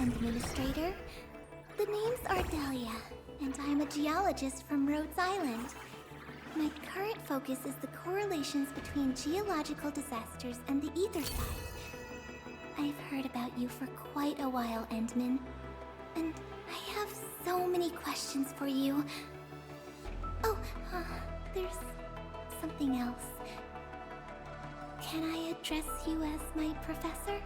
Administrator. The name's Ardelia, and I'm a geologist from Rhodes Island. My current focus is the correlations between geological disasters and the ether side. I've heard about you for quite a while, Endman, and I have so many questions for you. Oh, there's something else. Can I address you as my professor?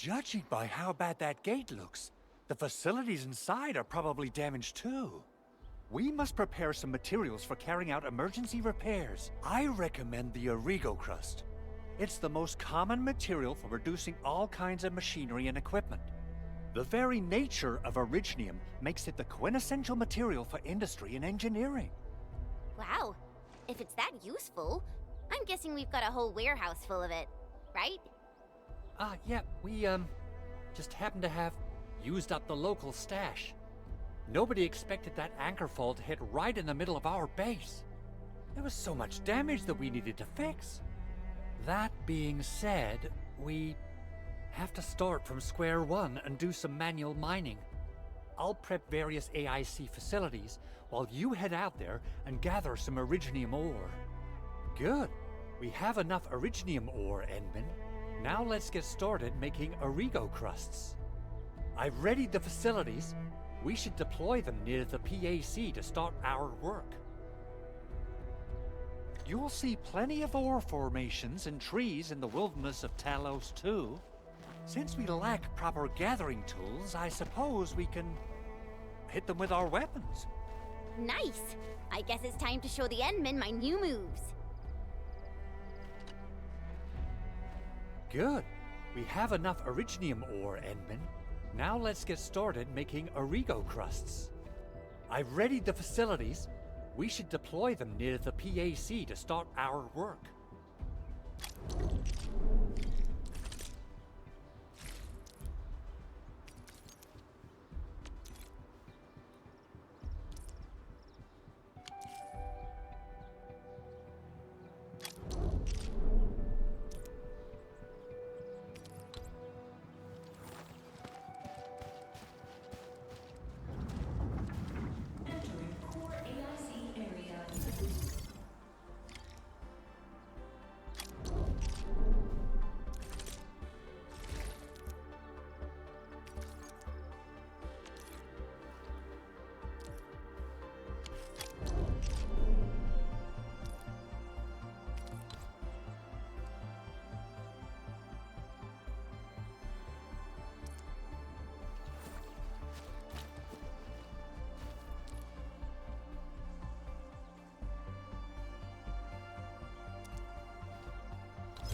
Judging by how bad that gate looks, the facilities inside are probably damaged too. We must prepare some materials for carrying out emergency repairs. I recommend the Origo crust. It's the most common material for producing all kinds of machinery and equipment. The very nature of originium makes it the quintessential material for industry and engineering. Wow, if it's that useful, I'm guessing we've got a whole warehouse full of it, right? Yeah, we, just happened to have used up the local stash. Nobody expected that anchor fall to hit right in the middle of our base. There was so much damage that we needed to fix. That being said, we have to start from square one and do some manual mining. I'll prep various AIC facilities while you head out there and gather some originium ore. Good. We have enough originium ore, Endman. Now let's get started making Origo crusts. I've readied the facilities. We should deploy them near the PAC to start our work. You'll see plenty of ore formations and trees in the wilderness of Talos too. Since we lack proper gathering tools, I suppose we can hit them with our weapons. Nice! I guess it's time to show the Endmen my new moves. Good. We have enough originium ore, Endman. Now let's get started making Origo crusts. I've readied the facilities. We should deploy them near the PAC to start our work.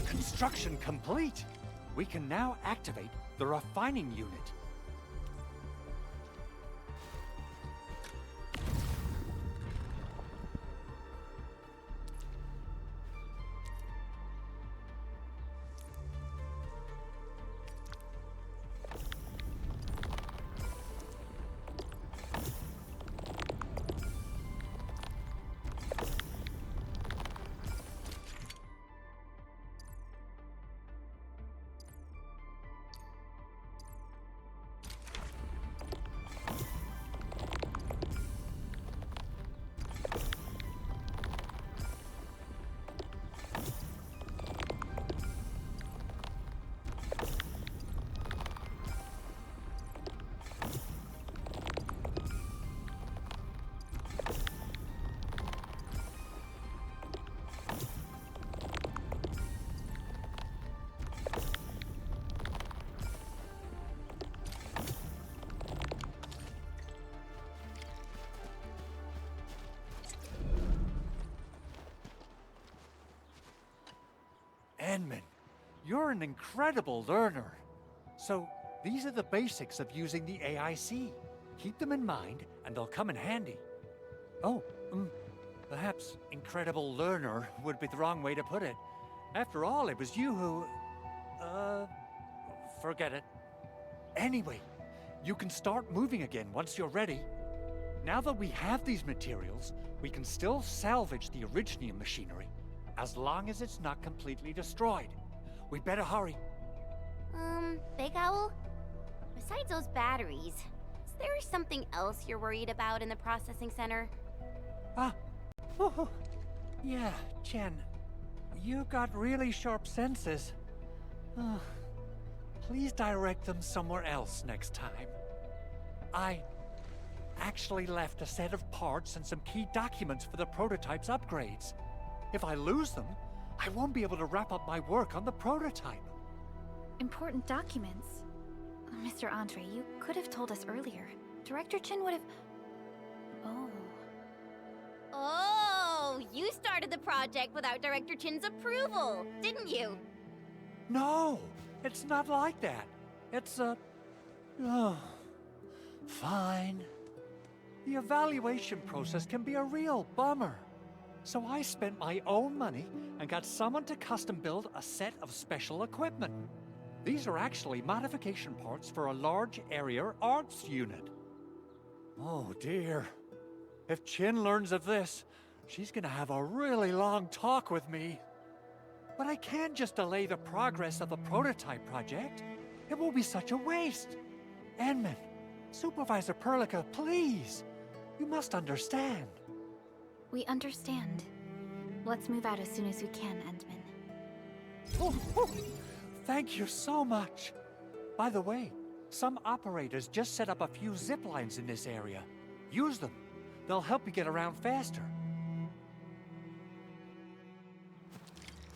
Construction complete! We can now activate the refining unit. Endman, you're an incredible learner. So, these are the basics of using the AIC. Keep them in mind, and they'll come in handy. Oh, Perhaps incredible learner would be the wrong way to put it. After all, it was you who... forget it. Anyway, you can start moving again once you're ready. Now that we have these materials, we can still salvage the Originium machinery, as long as it's not completely destroyed. We better hurry. Big Owl? Besides those batteries, is there something else you're worried about in the processing center? Yeah, Chen. You got really sharp senses. Please direct them somewhere else next time. I actually left a set of parts and some key documents for the prototype's upgrades. If I lose them, I won't be able to wrap up my work on the prototype. Important documents. Mr. Andre, you could have told us earlier. Director Chin would have... Oh. Oh, you started the project without Director Chin's approval, didn't you? No, it's not like that. It's fine. The evaluation process can be a real bummer. So I spent my own money and got someone to custom build a set of special equipment. These are actually modification parts for a large area arts unit. Oh dear. If Chin learns of this, she's gonna have a really long talk with me. But I can't just delay the progress of the prototype project. It will be such a waste. Enman, Supervisor Perlica, please. You must understand. We understand. Let's move out as soon as we can, Endman. Thank you so much. By the way, some operators just set up a few zip lines in this area. Use them. They'll help you get around faster.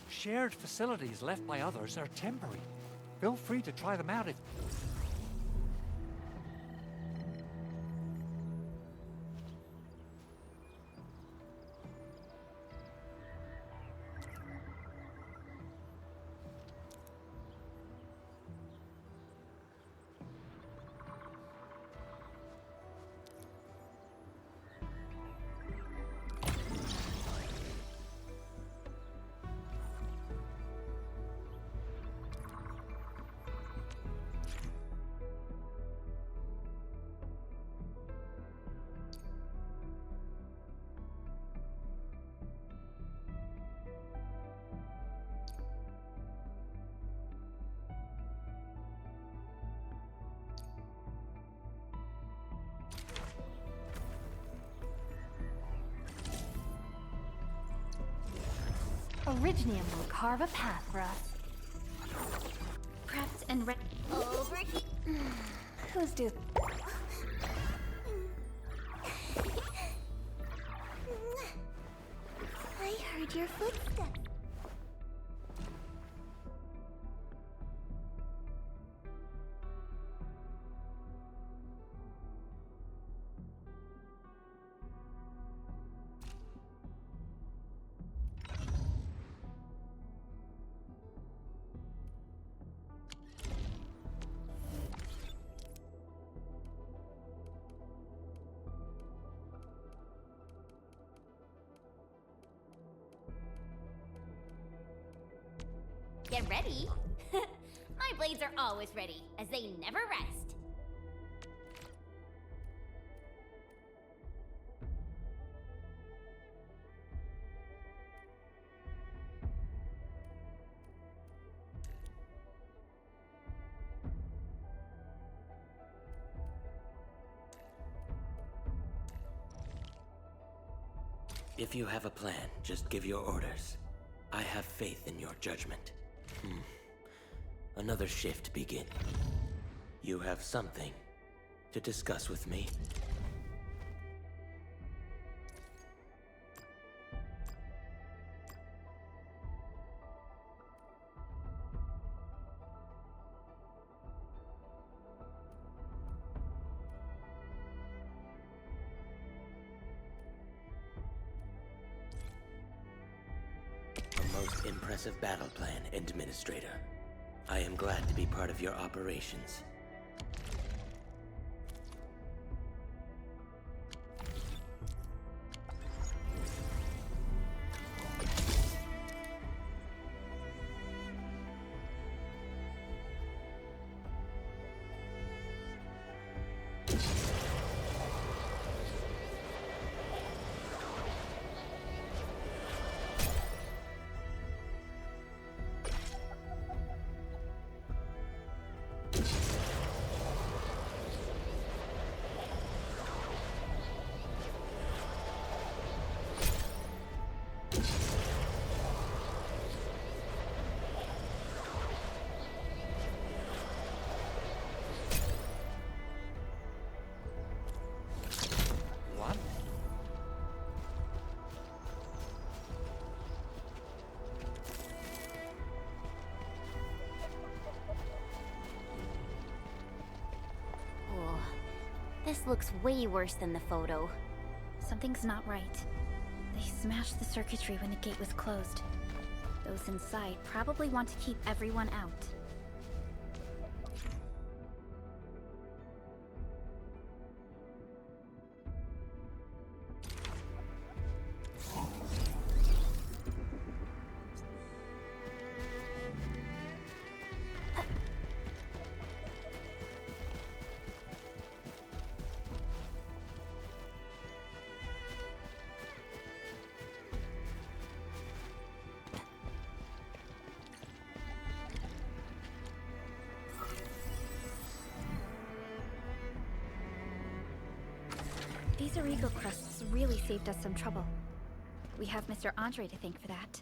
Shared facilities left by others are temporary. Feel free to try them out if... Originium will carve a path for us. Prepped and ready. Over here. Who's due? I heard your footsteps. Get ready? My blades are always ready, as they never rest. If you have a plan, just give your orders. I have faith in your judgment. Another shift begin. You have something to discuss with me? A most impressive battle plan, Administrator. I am glad to be part of your operations. This looks way worse than the photo. Something's not right. They smashed the circuitry when the gate was closed. Those inside probably want to keep everyone out. These Origo crusts really saved us some trouble. We have Mr. Andre to thank for that.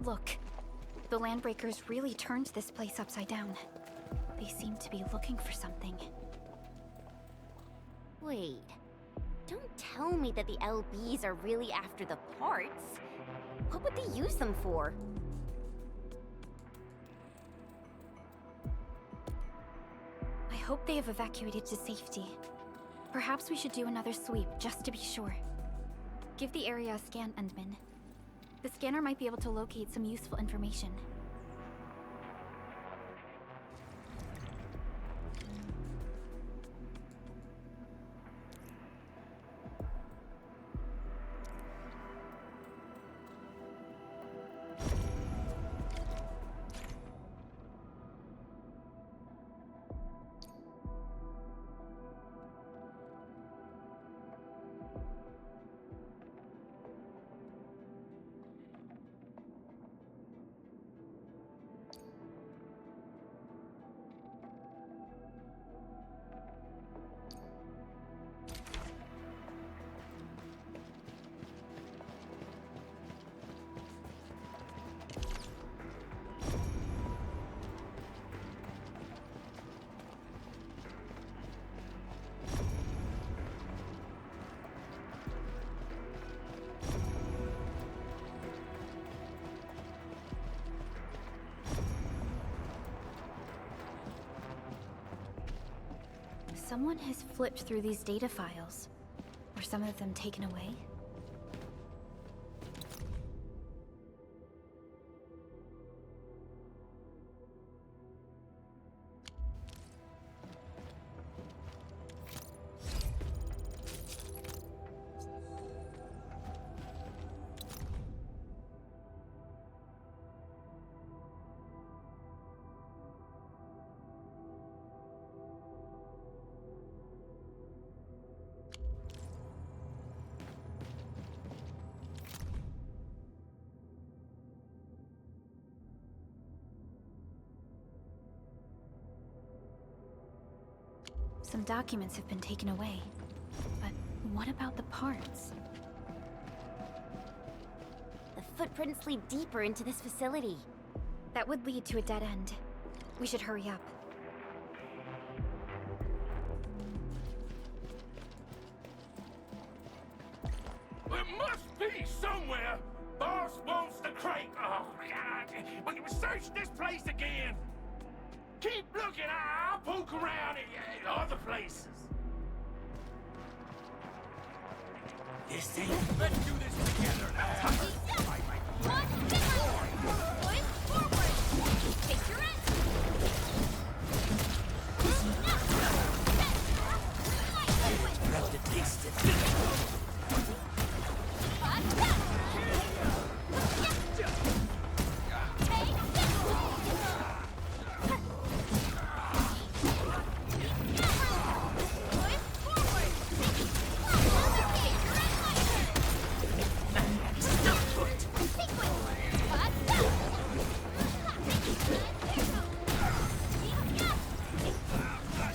Look, the Landbreakers really turned this place upside down. They seem to be looking for something. Wait. Don't tell me that the LBs are really after the parts. What would they use them for? I hope they have evacuated to safety. Perhaps we should do another sweep, just to be sure. Give the area a scan, Endman. The scanner might be able to locate some useful information. Someone has flipped through these data files. Were some of them taken away? Some documents have been taken away. But what about the parts? The footprints lead deeper into this facility. That would lead to a dead end. We should hurry up. There must be somewhere! Boss wants the crate! Oh, God! We can search this place again! Keep looking, I'll poke around in other places. This ain't... Let's do this together now! Take your end! Left to taste it.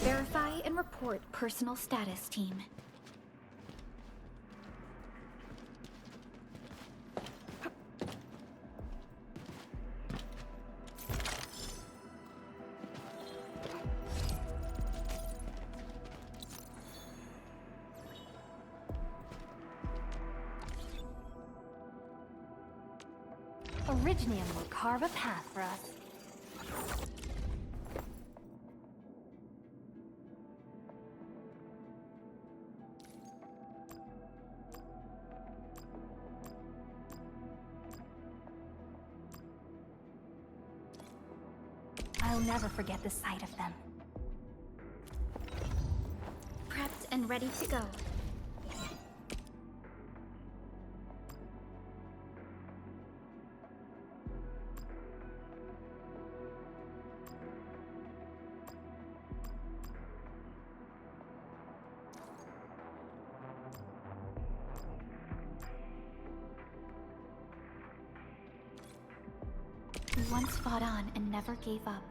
Verify and report personal status, team. Originium will carve a path for us. I'll never forget the sight of them. Prepped and ready to go. We once fought on and never gave up.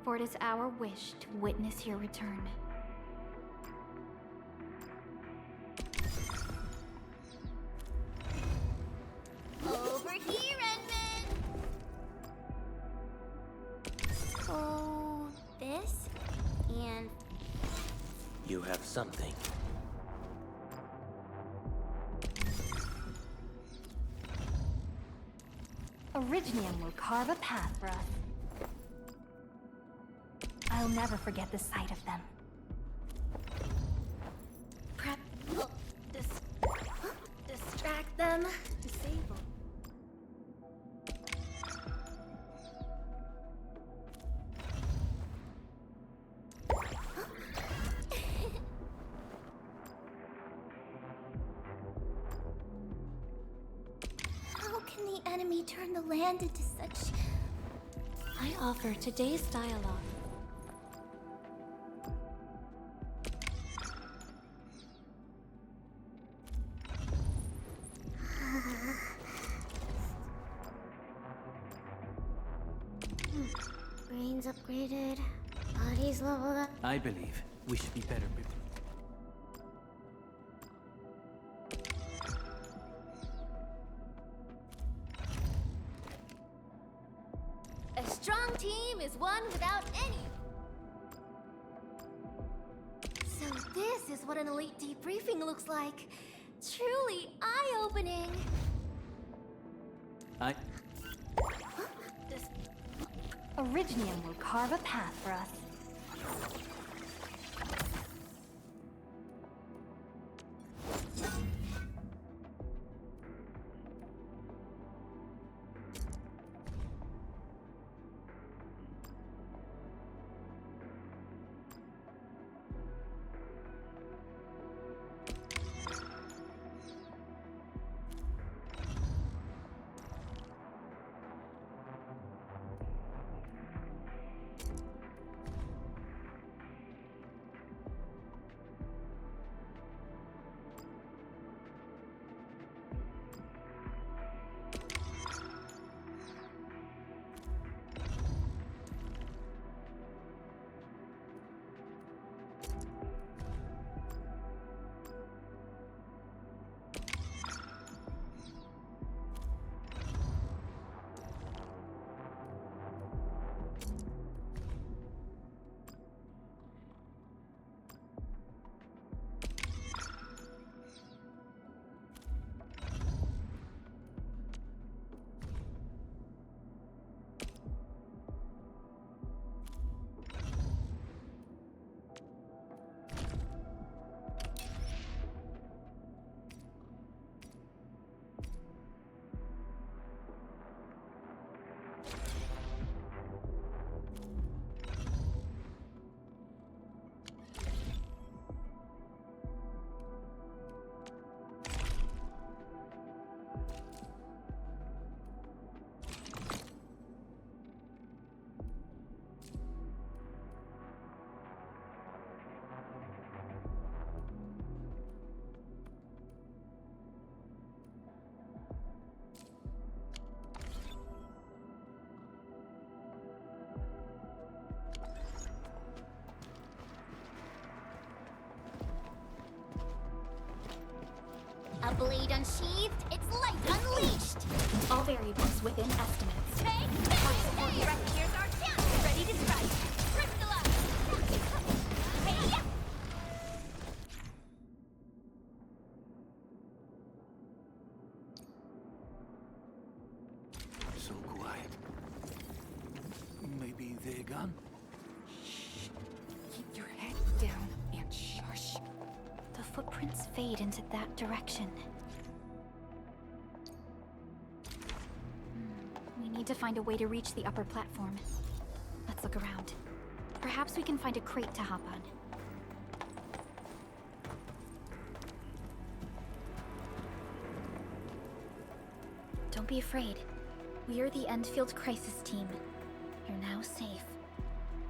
For it is our wish to witness your return. Over here, Edmund! So, this? And You have something. Originium will carve a path for us. I'll never forget the sight of them. Prep. Distract them. Disable. How can the enemy turn the land into such... I offer today's dialogue. Brains upgraded, bodies leveled up. I believe we should be better prepared. a strong team is one without any. So this is what an elite debriefing looks like. Truly eye-opening. Originium will carve a path for us. A blade unsheathed, its light unleashed. All variables within estimates. Hey, there! Here's our chance. Ready to strike. Crystallize. Hey, yeah! son. Keep your head down and shush. The footprints fade into that direction. We need to find a way to reach the upper platform. Let's look around. Perhaps we can find a crate to hop on. Don't be afraid. We are the Endfield crisis team. You're now safe.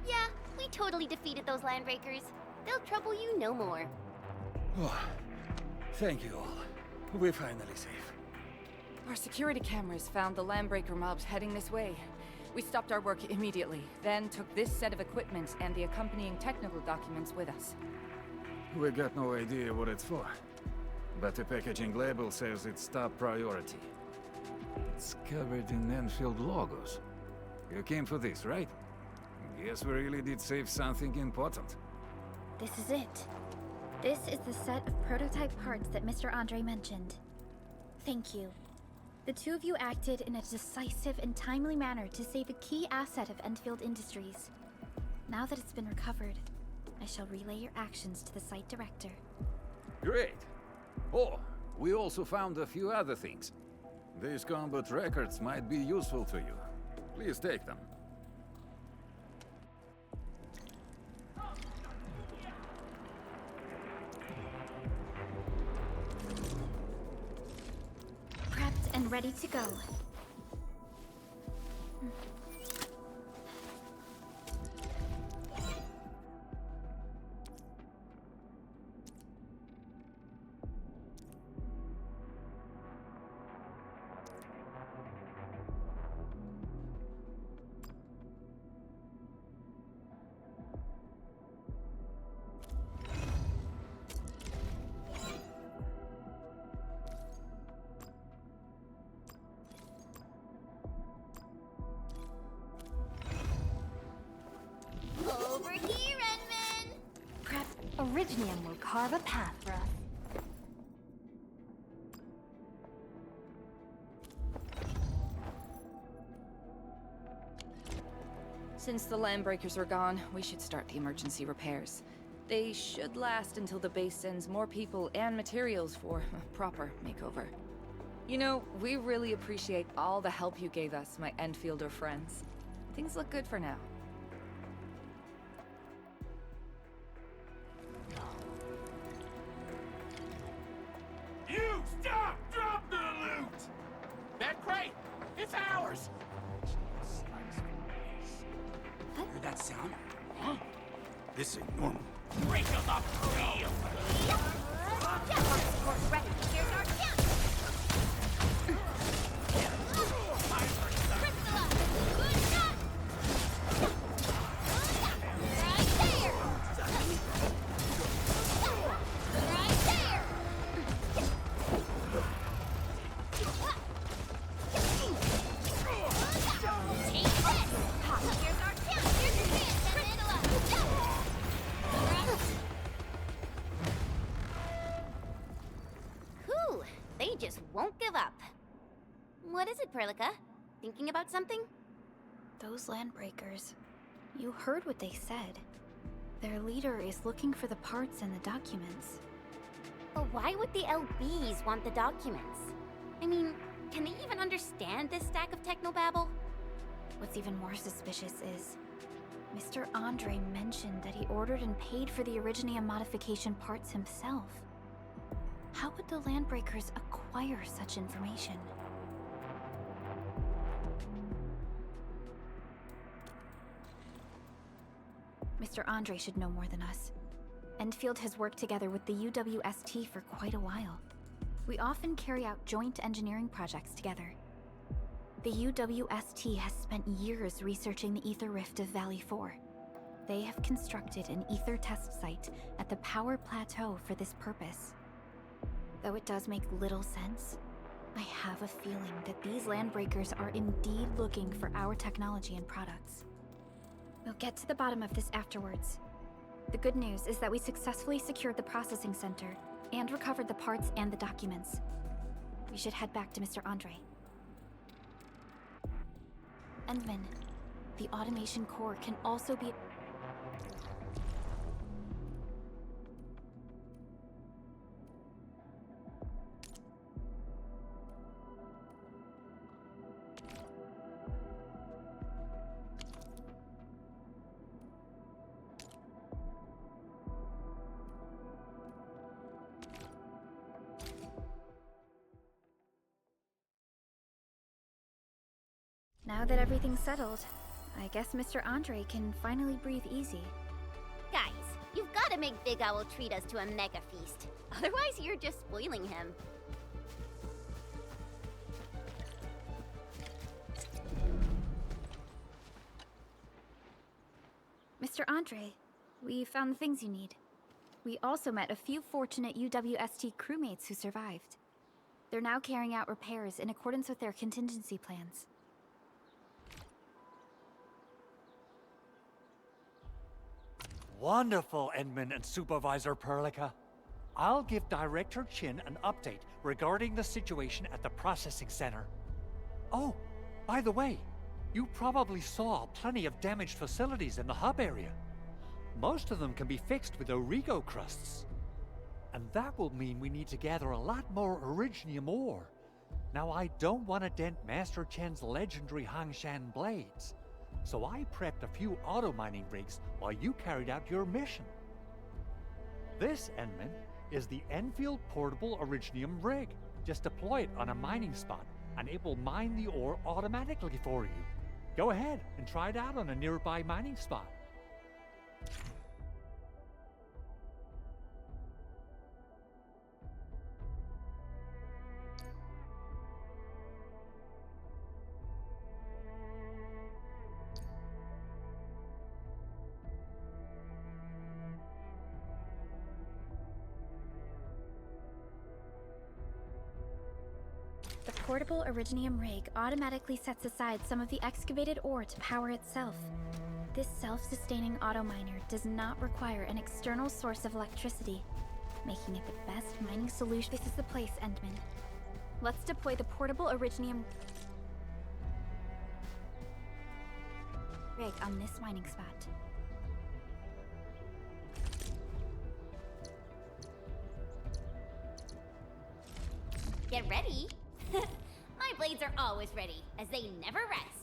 Yeah, we totally defeated those landbreakers. They'll trouble you no more. Oh, thank you all. We're finally safe. Our security cameras found the landbreaker mobs heading this way. We stopped our work immediately, then took this set of equipment and the accompanying technical documents with us. We got no idea what it's for. But the packaging label says it's top priority. It's covered in Enfield logos. You came for this, right? Guess we really did save something important. This is it. This is the set of prototype parts that Mr. Andre mentioned. Thank you. The two of you acted in a decisive and timely manner to save a key asset of Endfield Industries. Now that it's been recovered, I shall relay your actions to the site director. Great! Oh, we also found a few other things. These combat records might be useful to you. Please take them. Prepped and ready to go. Over here, Enman! Prep. Originium will carve a path for us. Since the landbreakers are gone, we should start the emergency repairs. They should last until the base sends more people and materials for a proper makeover. You know, we really appreciate all the help you gave us, my Enfielder friends. Things look good for now. You stop! Drop the loot! That crate! It's ours! Hear that sound? Huh? This ain't normal. Break them up real! Ready, here's our camp! Priscilla! Good shot! Right there! Right there! Take this! Here's our camp! Here's your chance, Priscilla! Whew, they just won't give up. What is it, Perlica? Thinking about something? Those landbreakers. You heard what they said. Their leader is looking for the parts and the documents. But why would the LBs want the documents? I mean, can they even understand this stack of technobabble? What's even more suspicious is Mr. Andre mentioned that he ordered and paid for the Originium modification parts himself. How would the landbreakers acquire such information? Mr. Andre should know more than us. Endfield has worked together with the UWST for quite a while. We often carry out joint engineering projects together. The UWST has spent years researching the ether rift of Valley 4. They have constructed an ether test site at the power plateau for this purpose. Though it does make little sense, I have a feeling that these landbreakers are indeed looking for our technology and products. We'll get to the bottom of this afterwards. The good news is that we successfully secured the processing center and recovered the parts and the documents. We should head back to Mr. Andre. Endman, The automation core can also be... Now that everything's settled, I guess Mr. Andre can finally breathe easy. Guys, you've got to make Big Owl treat us to a mega feast. Otherwise, you're just spoiling him. Mr. Andre, we found the things you need. We also met a few fortunate UWST crewmates who survived. They're now carrying out repairs in accordance with their contingency plans. Wonderful, Edmund and Supervisor Perlica. I'll give Director Chin an update regarding the situation at the processing center. Oh, by the way, you probably saw plenty of damaged facilities in the hub area. Most of them can be fixed with Origo crusts. And that will mean we need to gather a lot more Originium ore. Now, I don't want to dent Master Chen's legendary Hangshan blades, so I prepped a few auto-mining rigs while you carried out your mission. This, Enman, is the Endfield Portable Originium rig. Just deploy it on a mining spot, and it will mine the ore automatically for you. Go ahead and try it out on a nearby mining spot. The portable Originium rig automatically sets aside some of the excavated ore to power itself. This self-sustaining auto-miner does not require an external source of electricity, making it the best mining solution. This is the place, Endman. Let's deploy the portable Originium rig on this mining spot. Get ready. My blades are always ready, as they never rest.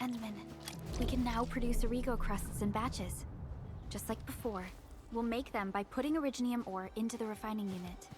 Endman, we can now produce Origo crusts in batches. Just like before, we'll make them by putting Originium ore into the refining unit.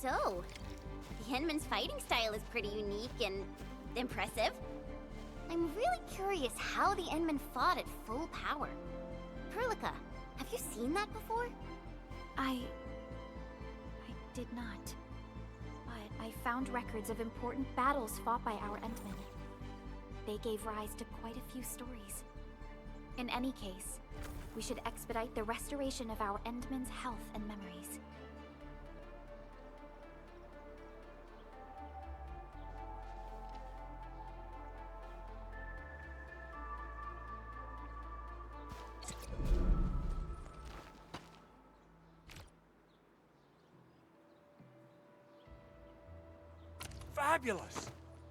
So, the Endman's fighting style is pretty unique and impressive. I'm really curious how the Endman fought at full power. Perlica, have you seen that before? I did not. But I found records of important battles fought by our Endmen. They gave rise to quite a few stories. In any case, we should expedite the restoration of our Endmen's health and memories. Fabulous!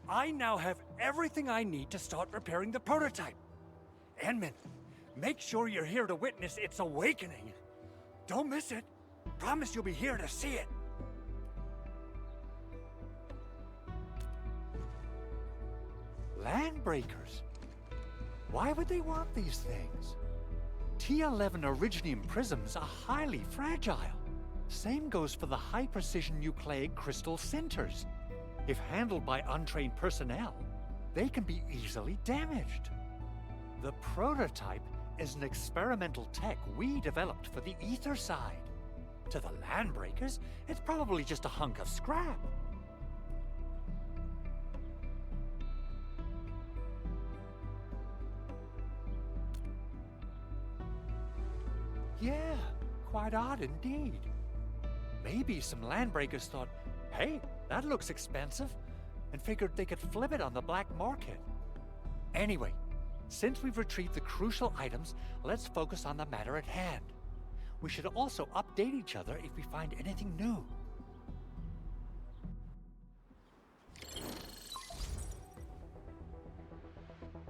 I now have everything I need to start repairing the prototype. Endman, make sure you're here to witness its awakening. Don't miss it. Promise you'll be here to see it. Landbreakers? Why would they want these things? T11 Originium prisms are highly fragile. Same goes for the high-precision nucleic crystal centers. If handled by untrained personnel, they can be easily damaged. The prototype is an experimental tech we developed for the ether side. To the Landbreakers, it's probably just a hunk of scrap. Yeah, quite odd indeed. Maybe some Landbreakers thought, hey, that looks expensive, and figured they could flip it on the black market. Anyway, since we've retrieved the crucial items, let's focus on the matter at hand. We should also update each other if we find anything new.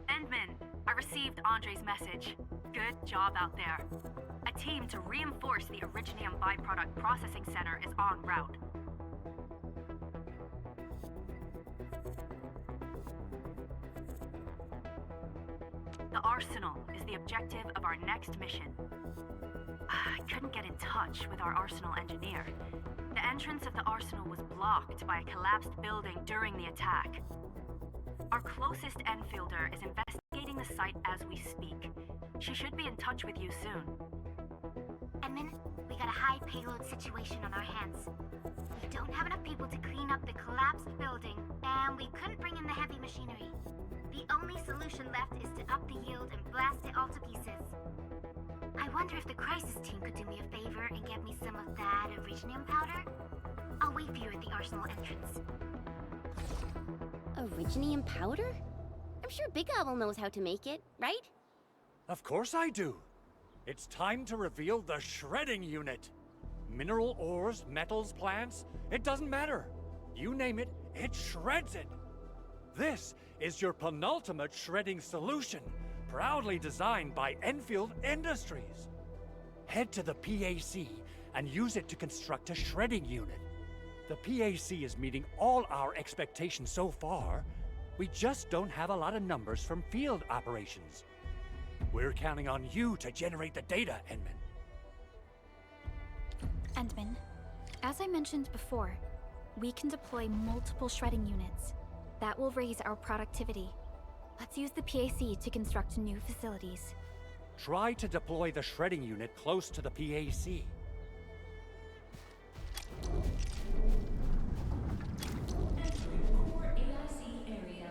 Endman, I received Andre's message. Good job out there. A team to reinforce the Originium byproduct processing center is en route. The Arsenal is the objective of our next mission. I couldn't get in touch with our Arsenal engineer. The entrance of the Arsenal was blocked by a collapsed building during the attack. Our closest Enfielder is investigating the site as we speak. She should be in touch with you soon. Endman, we got a high payload situation on our hands. We don't have enough people to clean up the collapsed building, and we couldn't bring in the heavy machinery. The only solution left is to up the yield and blast it all to pieces. I wonder if the crisis team could do me a favor and get me some of that Originium powder? I'll wait for you at the Arsenal entrance. Originium powder? I'm sure Big Owl knows how to make it, right? Of course I do. It's time to reveal the shredding unit. Mineral ores, metals, plants, it doesn't matter. You name it, it shreds it. This is your penultimate shredding solution, proudly designed by Enfield Industries. Head to the PAC and use it to construct a shredding unit. The PAC is meeting all our expectations so far. We just don't have a lot of numbers from field operations. We're counting on you to generate the data, Enman. Endman, as I mentioned before, we can deploy multiple shredding units. That will raise our productivity. Let's use the PAC to construct new facilities. Try to deploy the shredding unit close to the PAC. Core AIC area.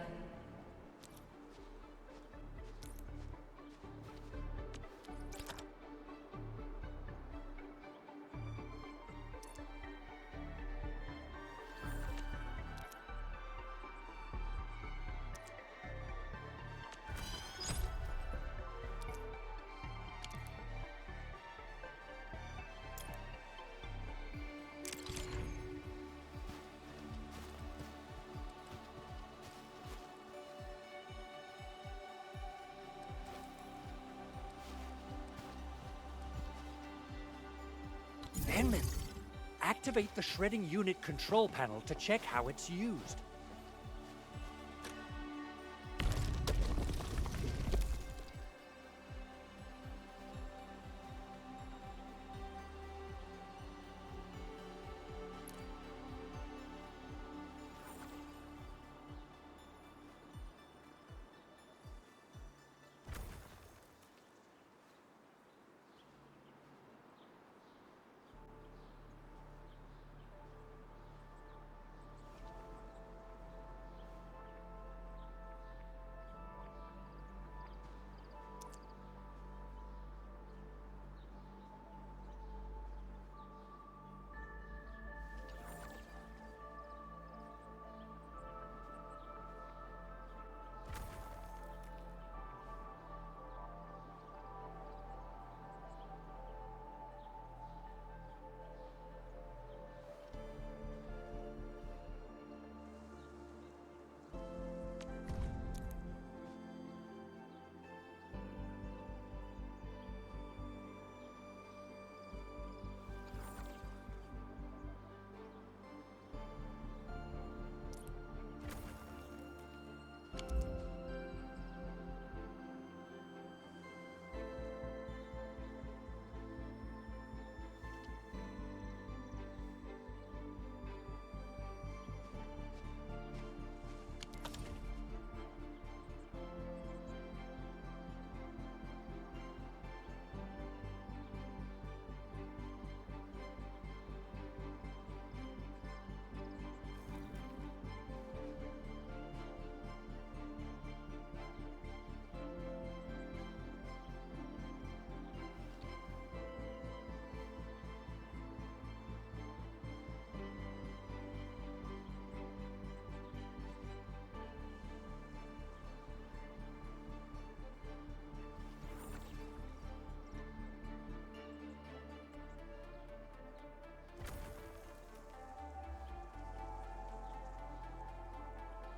Enman, activate the shredding unit control panel to check how it's used.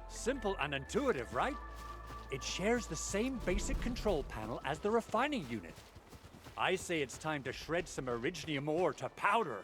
Simple and intuitive, right? It shares the same basic control panel as the refining unit. I say it's time to shred some Originium ore to powder.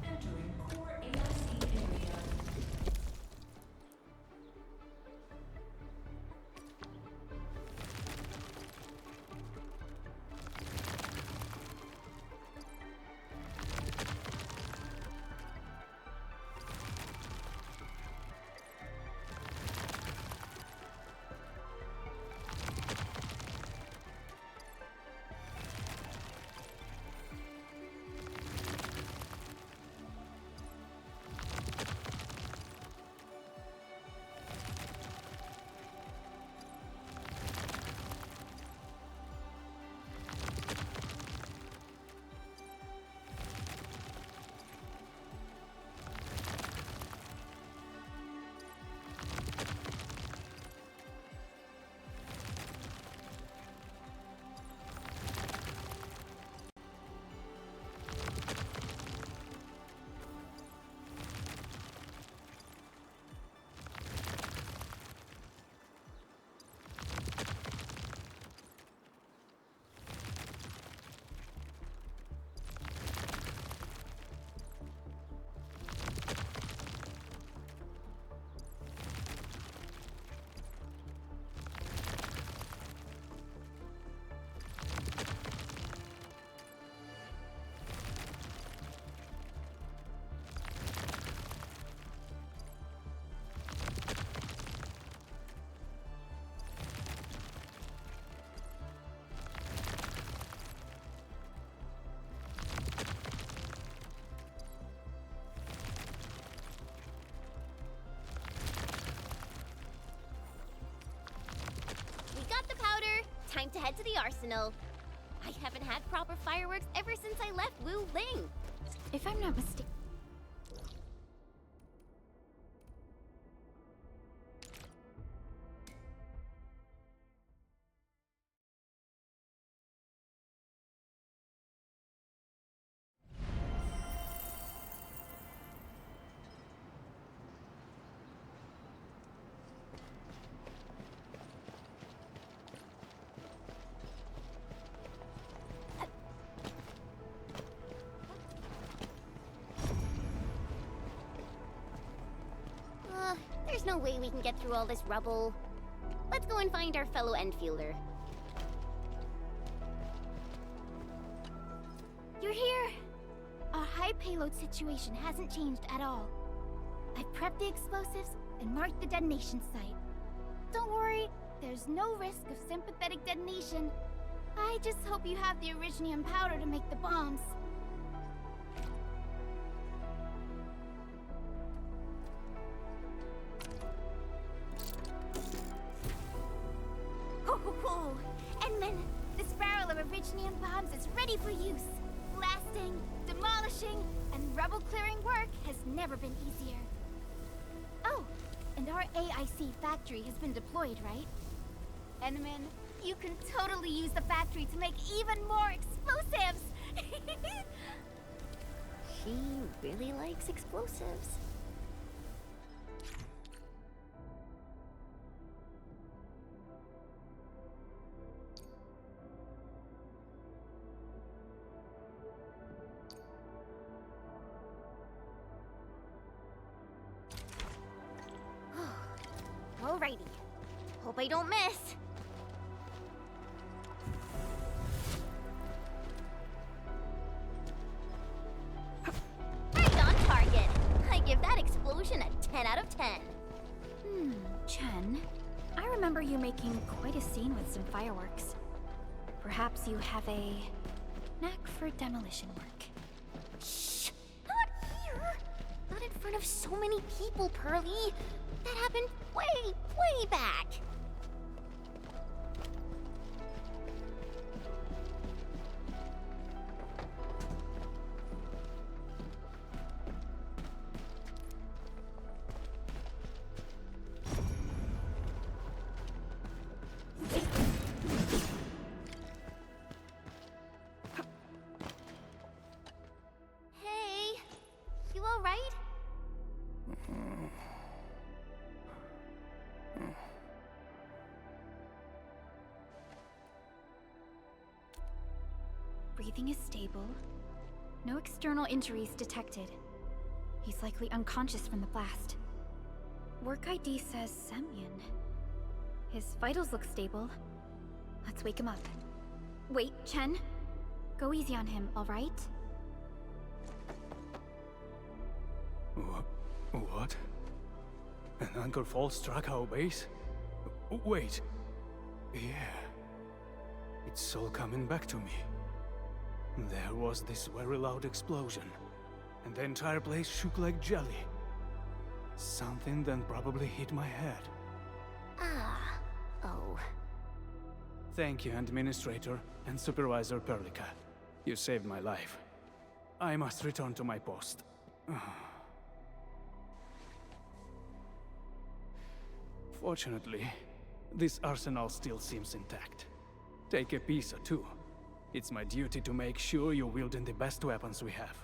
Entering core AIC area. time to head to the arsenal. I haven't had proper fireworks ever since I left Wu Ling. If I'm not mistaken... There's no way we can get through all this rubble. Let's go and find our fellow Endfielder. You're here! Our high payload situation hasn't changed at all. I've prepped the explosives and marked the detonation site. Don't worry, there's no risk of sympathetic detonation. I just hope you have the Originium powder to make the bombs. Ho ho ho! Endman, this barrel of Originium bombs is ready for use. Blasting, demolishing, and rubble-clearing work has never been easier. Oh, and our AIC factory has been deployed, right? Endman, you can totally use the factory to make even more explosives! She really likes explosives. Alrighty. Hope I don't miss. Right on target. I give that explosion a 10 out of 10. Chen, I remember you making quite a scene with some fireworks. Perhaps you have a knack for demolition work. Shh! Not here! Not in front of so many people, Pearly. That happened way back. Hey, you all right? Breathing is stable. No external injuries detected. He's likely unconscious from the blast. Work ID says Semyon. His vitals look stable. Let's wake him up. Wait, Chen. Go easy on him, all right? What? An anchor fault struck our base? Wait. Yeah. It's all coming back to me. There was this very loud explosion, and the entire place shook like jelly. Something then probably hit my head. Ah. Oh. Thank you, Administrator and Supervisor Perlica. You saved my life. I must return to my post. Fortunately, this arsenal still seems intact. Take a piece or two. It's my duty to make sure you're wielding the best weapons we have.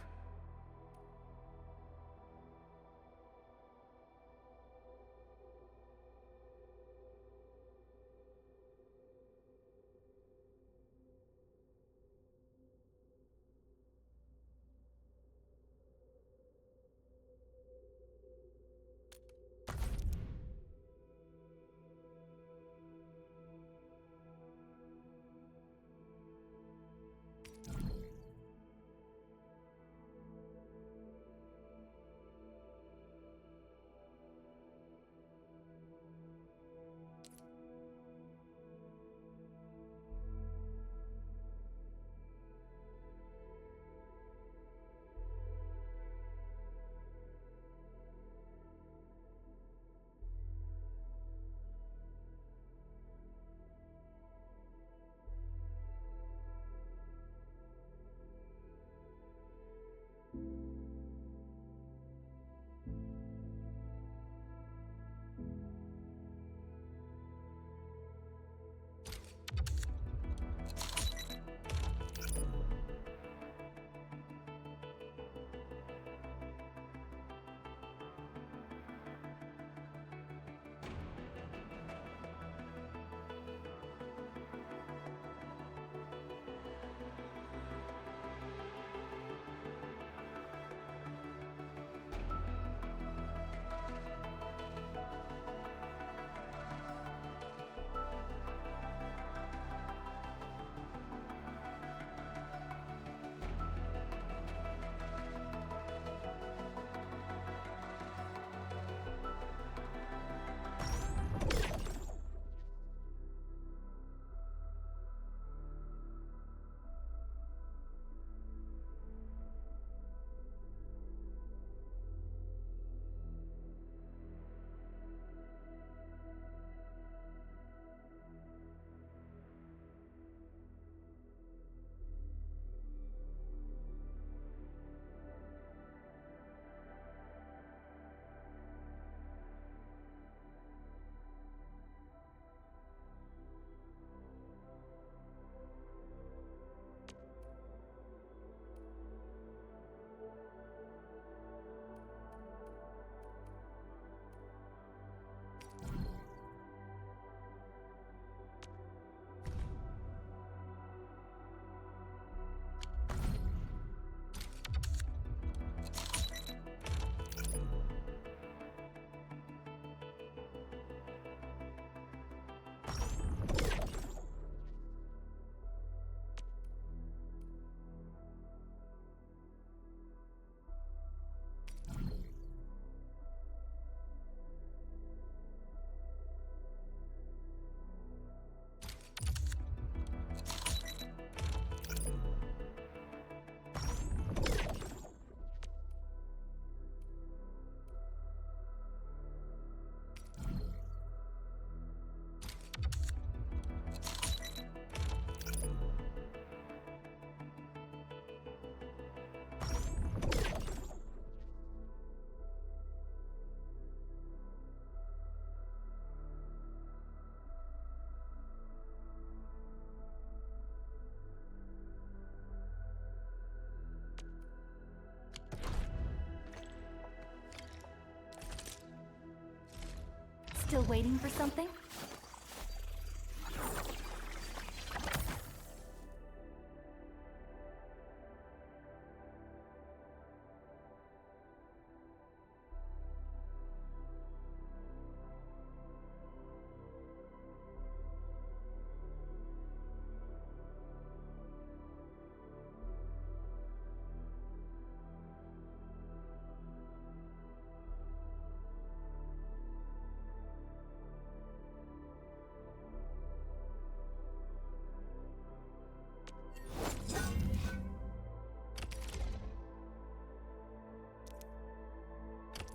waiting for something?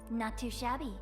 Not too shabby.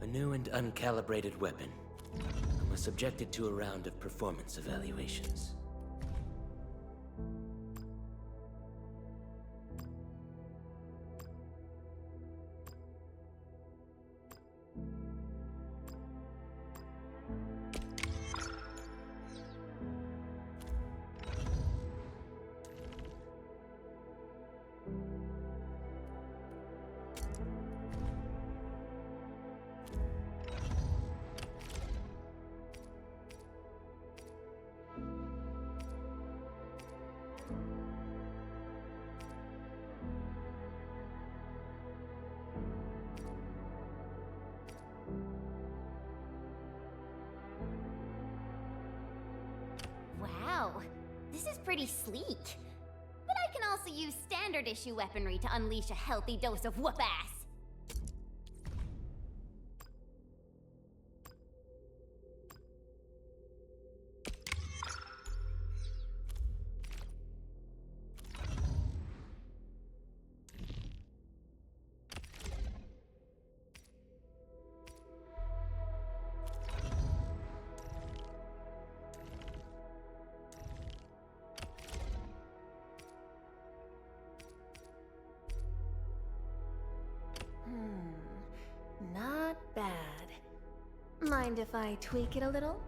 A new and uncalibrated weapon. I was subjected to a round of performance evaluations. Wow, this is pretty sleek. But I can also use standard issue weaponry to unleash a healthy dose of whoop-ass. Not bad. Mind if I tweak it a little?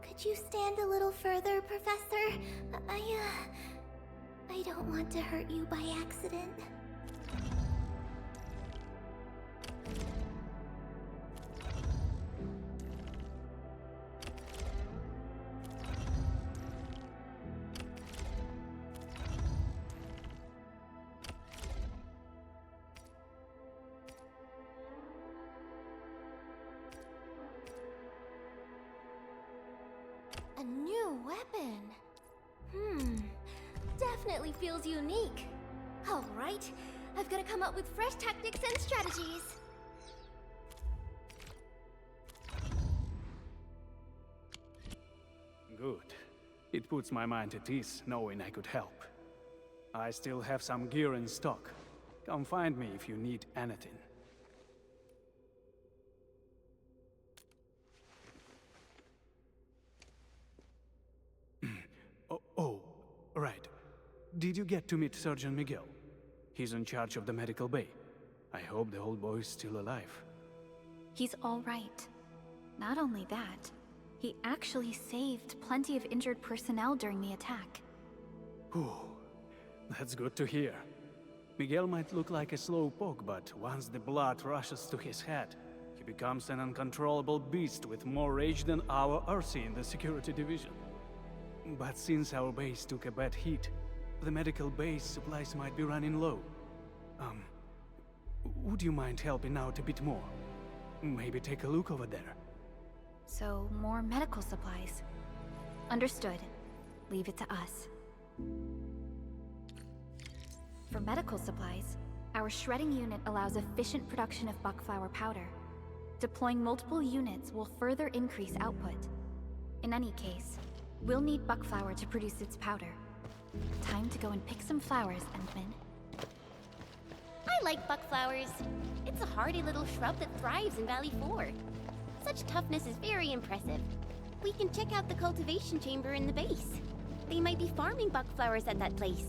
Could you stand a little further, Professor? I don't want to hurt you by accident. A new weapon. Definitely feels unique. Alright, I've gotta come up with fresh tactics and strategies. Good. It puts my mind at ease knowing I could help. I still have some gear in stock. Come find me if you need anything. Right. Did you get to meet Surgeon Miguel? He's in charge of the medical bay. I hope the old boy's still alive. He's all right. Not only that, he actually saved plenty of injured personnel during the attack. Whew. That's good to hear. Miguel might look like a slowpoke, but once the blood rushes to his head, he becomes an uncontrollable beast with more rage than our RC in the security division. But since our base took a bad hit, the medical base supplies might be running low. Would you mind helping out a bit more? Maybe take a look over there. So, more medical supplies. Understood. Leave it to us. For medical supplies, our shredding unit allows efficient production of buckflower powder. Deploying multiple units will further increase output. In any case, we'll need buckflower to produce its powder. Time to go and pick some flowers, Endman. I like buckflowers. It's a hardy little shrub that thrives in Valley 4. Such toughness is very impressive. We can check out the cultivation chamber in the base. They might be farming buckflowers at that place.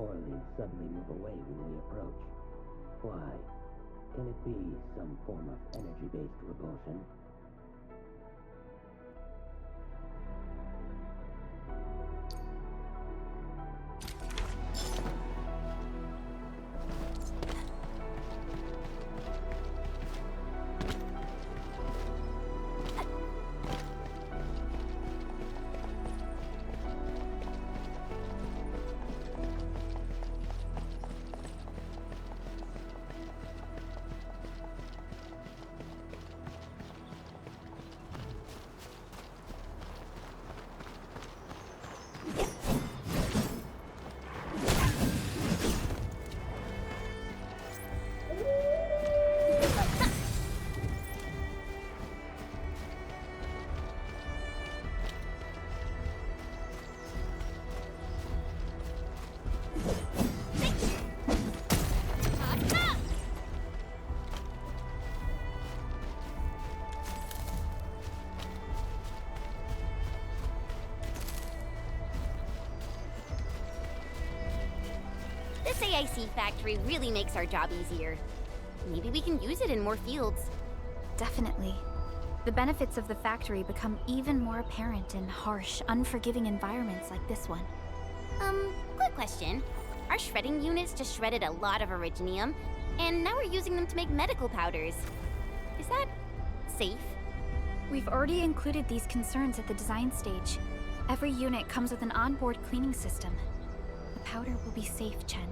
oilings suddenly move away when we approach. Why? Can it be some form of energy-based repulsion? This AIC factory really makes our job easier. Maybe we can use it in more fields. Definitely. The benefits of the factory become even more apparent in harsh, unforgiving environments like this one. Quick question. Our shredding units just shredded a lot of originium, and now we're using them to make medical powders. Is that safe? We've already included these concerns at the design stage. Every unit comes with an onboard cleaning system. The powder will be safe, Chen.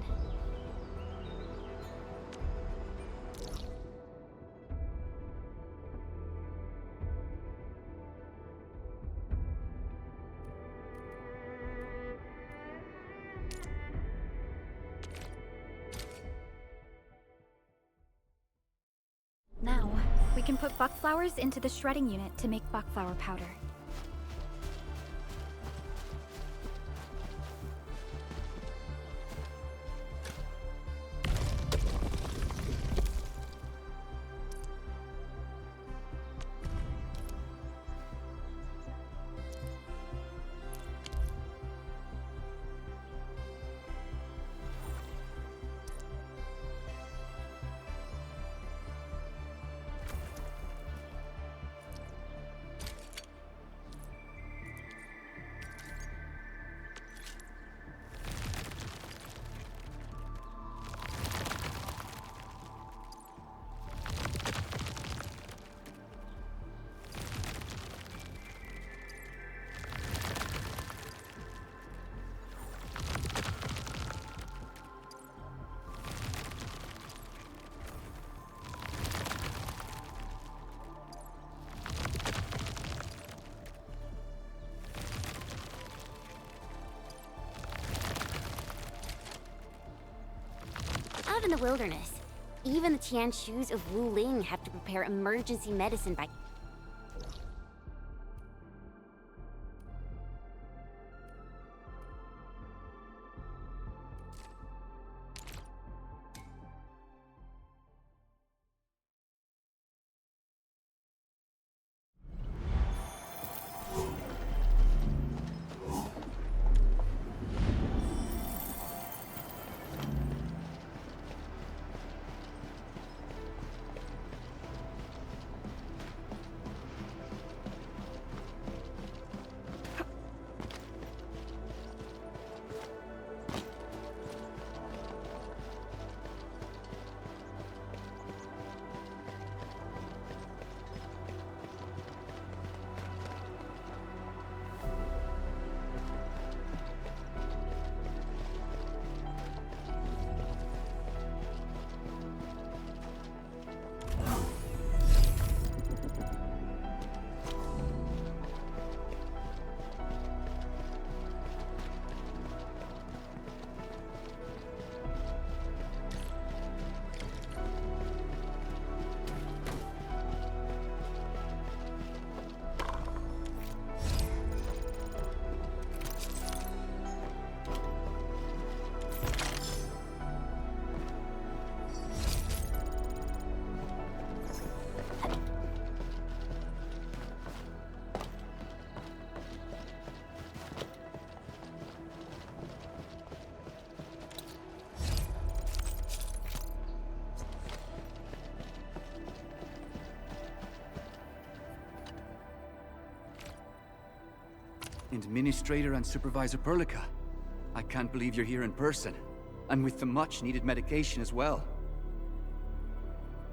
Now, we can put buck flowers into the shredding unit to make buckflower powder. Out in the wilderness, even the Tianshus of Wu Ling have to prepare emergency medicine by... Administrator and Supervisor Perlica. I can't believe you're here in person. And with the much-needed medication as well.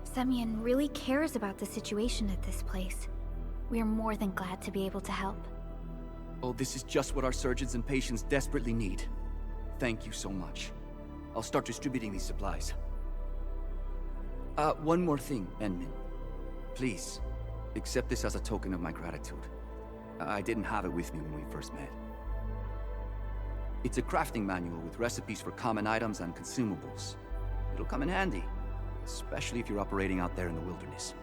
Semyon really cares about the situation at this place. We're more than glad to be able to help. Oh, this is just what our surgeons and patients desperately need. Thank you so much. I'll start distributing these supplies. One more thing, Enmin. Please, accept this as a token of my gratitude. I didn't have it with me when we first met. It's a crafting manual with recipes for common items and consumables. It'll come in handy, especially if you're operating out there in the wilderness.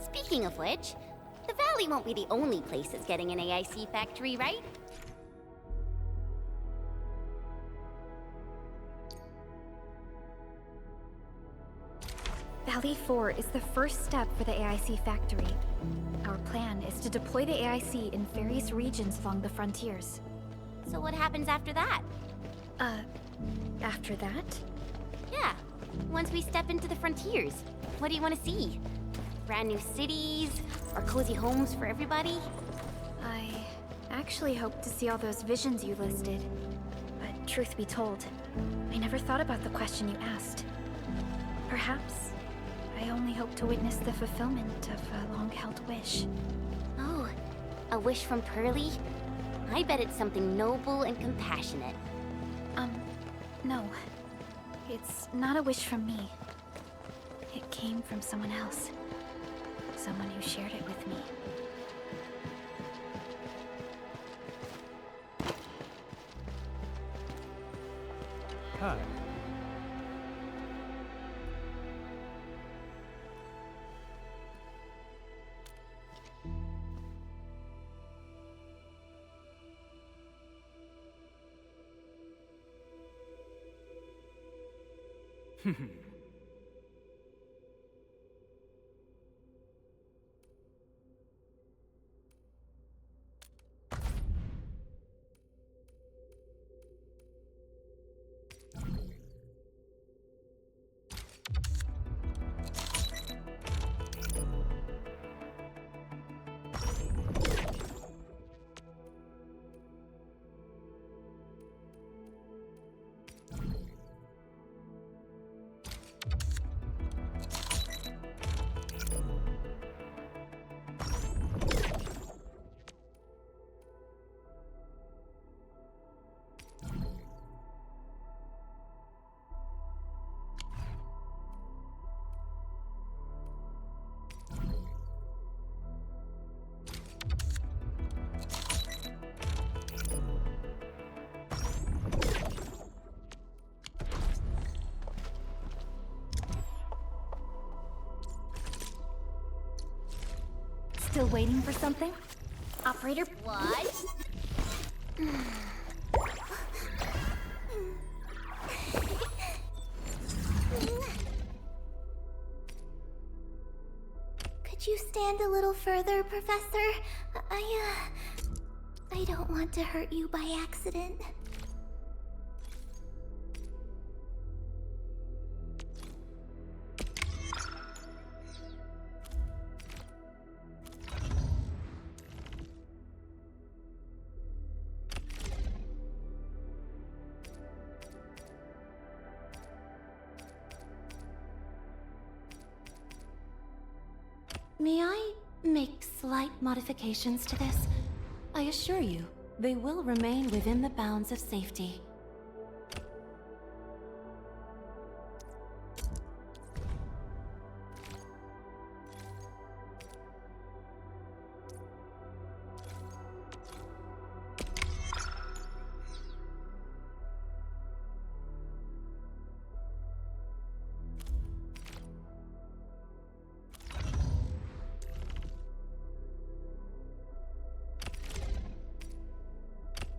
Speaking of which, the valley won't be the only place that's getting an AIC factory, right? Valley 4 is the first step for the AIC factory. Our plan is to deploy the AIC in various regions along the frontiers. So what happens after that? After that? Yeah, once we step into the frontiers, what do you want to see? Brand new cities, or cozy homes for everybody? I actually hope to see all those visions you listed. But truth be told, I never thought about the question you asked. Perhaps I only hope to witness the fulfillment of a long-held wish. Oh, a wish from Pearly? I bet it's something noble and compassionate. No. It's not a wish from me. It came from someone else. Someone who shared it with me. Hi. Still waiting for something? Operator, what? Could you stand a little further, Professor? I don't want to hurt you by accident. May I make slight modifications to this? I assure you, they will remain within the bounds of safety.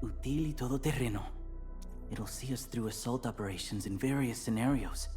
Utili todoterreno. It'll see us through assault operations in various scenarios.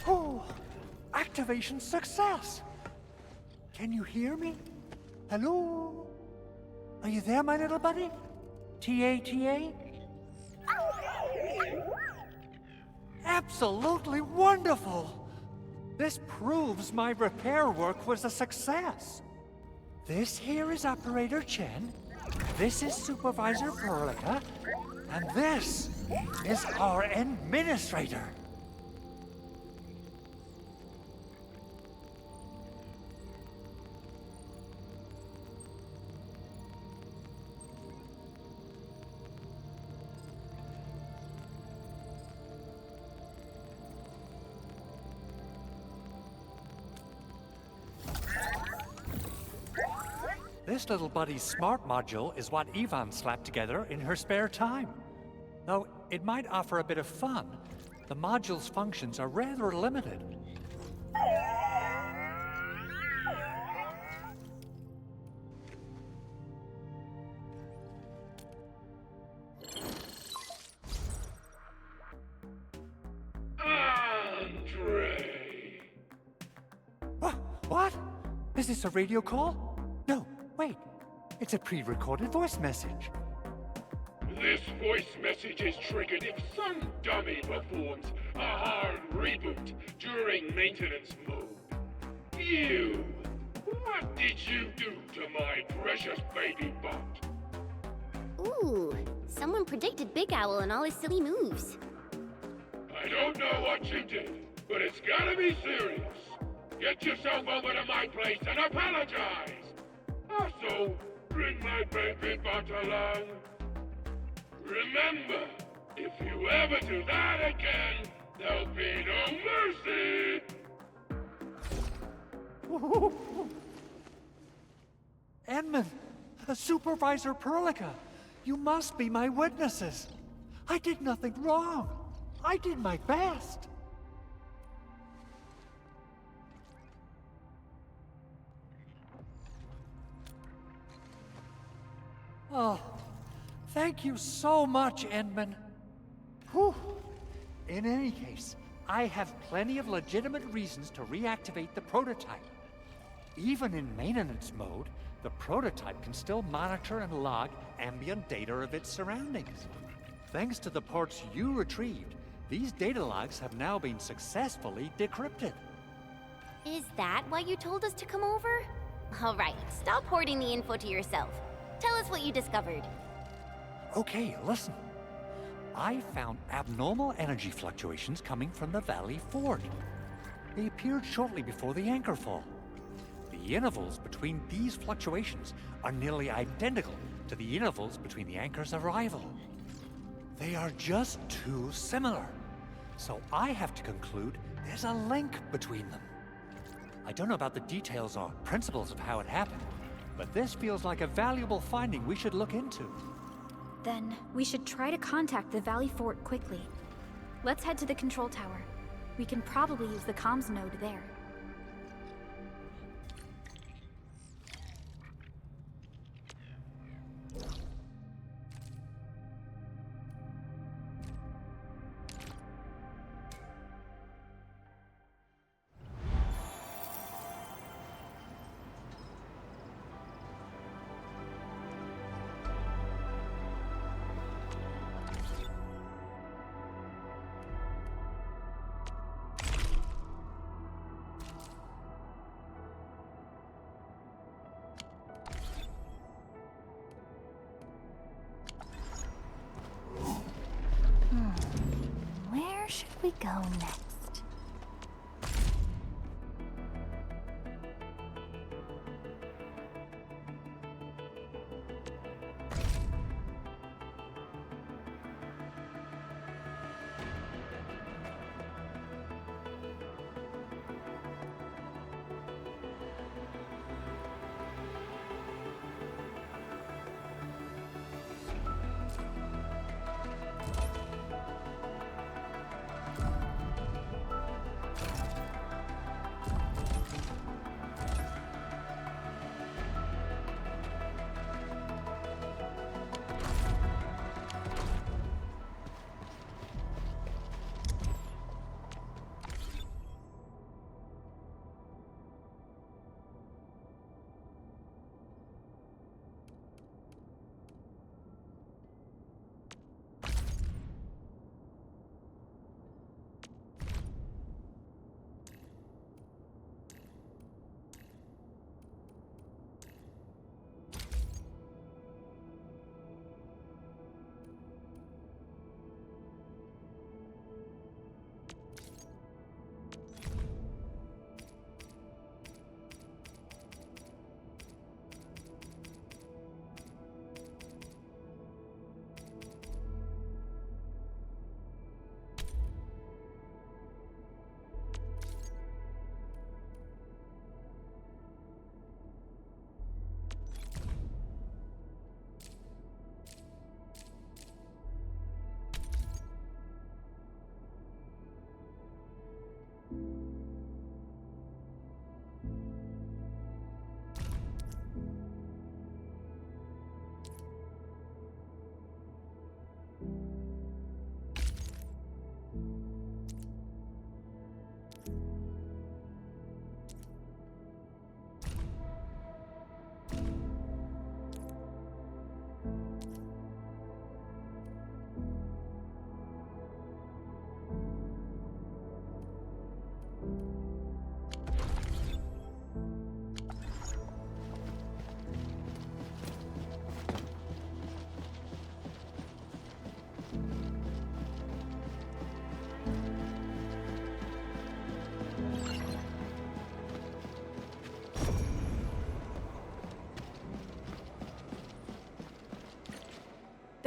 Oh, activation success! Can you hear me? Hello? Are you there, my little buddy? T-A-T-A? Absolutely wonderful! This proves my repair work was a success. This here is Operator Chen, this is Supervisor Perlica, and this is our Administrator. This little buddy's smart module is what Ivan slapped together in her spare time. Though it might offer a bit of fun, the module's functions are rather limited. Andre! What? Is this a radio call? No, wait. It's a pre-recorded voice message. This voice message is triggered if some dummy performs a hard reboot during maintenance mode. You! What did you do to my precious baby bot? Ooh, someone predicted Big Owl and all his silly moves. I don't know what you did, but it's gotta be serious. Get yourself over to my place and apologize! Also, bring my baby bot along. Remember, if you ever do that again, there'll be no mercy! Edmund, Supervisor Perlica, you must be my witnesses. I did nothing wrong. I did my best. Oh, thank you so much, Edmund. Whew. In any case, I have plenty of legitimate reasons to reactivate the prototype. Even in maintenance mode, the prototype can still monitor and log ambient data of its surroundings. Thanks to the ports you retrieved, these data logs have now been successfully decrypted. Is that why you told us to come over? All right, stop hoarding the info to yourself. Tell us what you discovered. Okay, listen. I found abnormal energy fluctuations coming from the Valley Fort. They appeared shortly before the anchor fall. The intervals between these fluctuations are nearly identical to the intervals between the anchor's arrival. They are just too similar. So I have to conclude there's a link between them. I don't know about the details or principles of how it happened, but this feels like a valuable finding we should look into. Then, we should try to contact the Valley Fort quickly. Let's head to the control tower. We can probably use the comms node there. Where should we go next?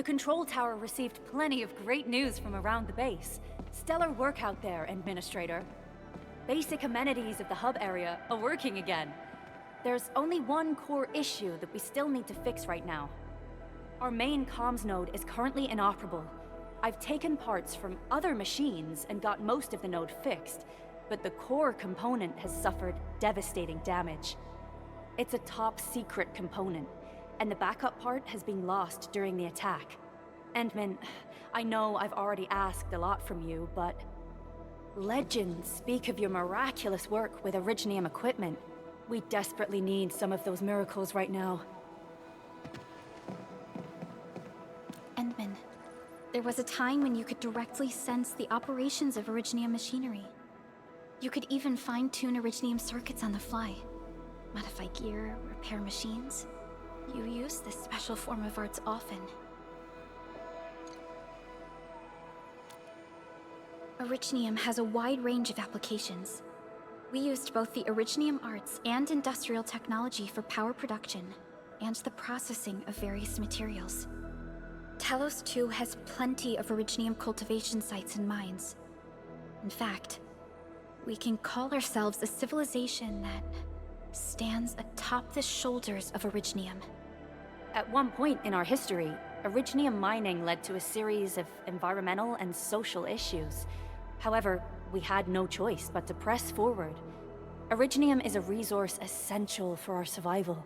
control tower received plenty of great news from around the base. Stellar work out there, Administrator. Basic amenities of the hub area are working again. There's only one core issue that we still need to fix right now. Our main comms node is currently inoperable. I've taken parts from other machines and got most of the node fixed, but the core component has suffered devastating damage. It's a top-secret component, and the backup part has been lost during the attack. Endman, I know I've already asked a lot from you, but legends speak of your miraculous work with Originium equipment. We desperately need some of those miracles right now. Endman, there was a time when you could directly sense the operations of Originium machinery. You could even fine-tune Originium circuits on the fly, modify gear, repair machines. You use this special form of arts often. Originium has a wide range of applications. We used both the Originium arts and industrial technology for power production, and the processing of various materials. Telos 2 has plenty of Originium cultivation sites and mines. In fact, we can call ourselves a civilization that stands atop the shoulders of Originium. At one point in our history, Originium mining led to a series of environmental and social issues. However, we had no choice but to press forward. Originium is a resource essential for our survival.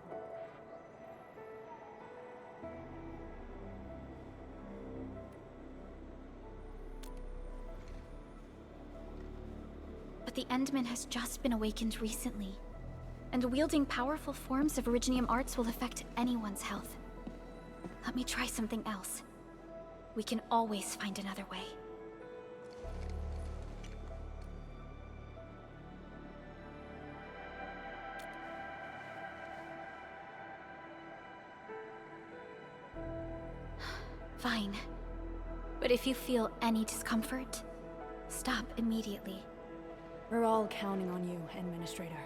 But the Endman has just been awakened recently, and wielding powerful forms of Originium arts will affect anyone's health. Let me try something else. We can always find another way. Fine. But if you feel any discomfort, stop immediately. We're all counting on you, Administrator.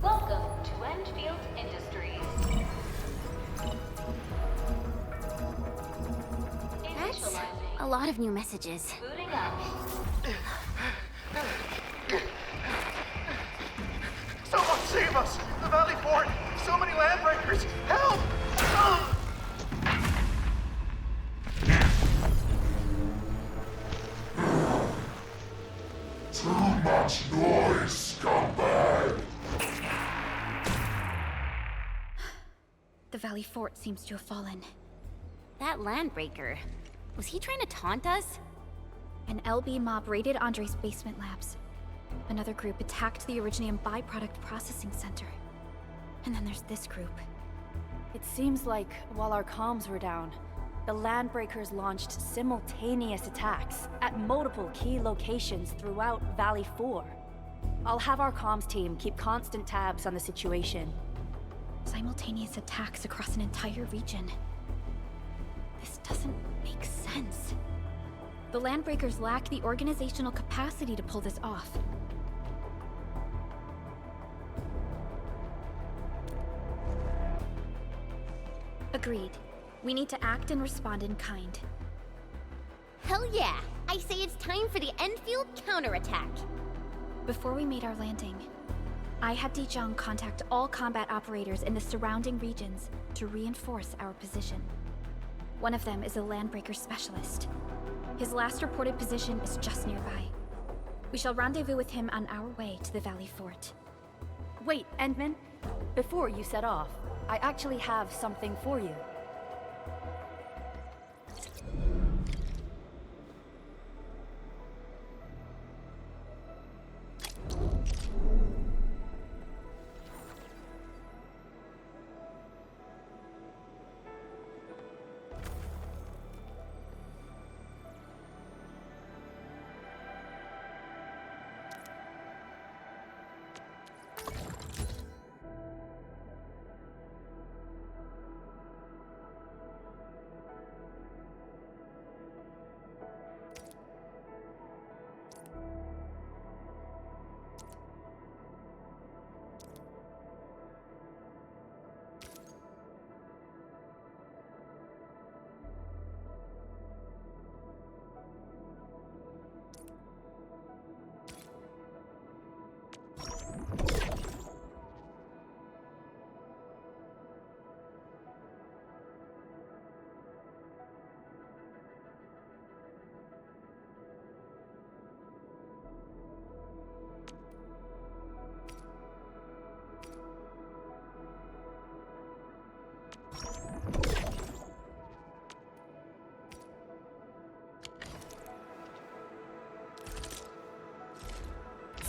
Welcome to Endfield Industries. That's a lot of new messages. Booting up. Someone save us! The Valley Fort! So many landbreakers! Help! Too much noise, scumbag! The Valley Fort seems to have fallen. That landbreaker, was he trying to taunt us? An LB mob raided Andre's basement labs. Another group attacked the Originium byproduct processing center. And then there's this group. It seems like while our comms were down, the Landbreakers launched simultaneous attacks at multiple key locations throughout Valley 4. I'll have our comms team keep constant tabs on the situation. Simultaneous attacks across an entire region. This doesn't make sense. The Landbreakers lack the organizational capacity to pull this off. Agreed. We need to act and respond in kind. Hell yeah! I say it's time for the Endfield counterattack. Before we made our landing, I had Dijong contact all combat operators in the surrounding regions to reinforce our position. One of them is a Landbreaker specialist. His last reported position is just nearby. We shall rendezvous with him on our way to the Valley Fort. Wait, Endman. Before you set off, I actually have something for you.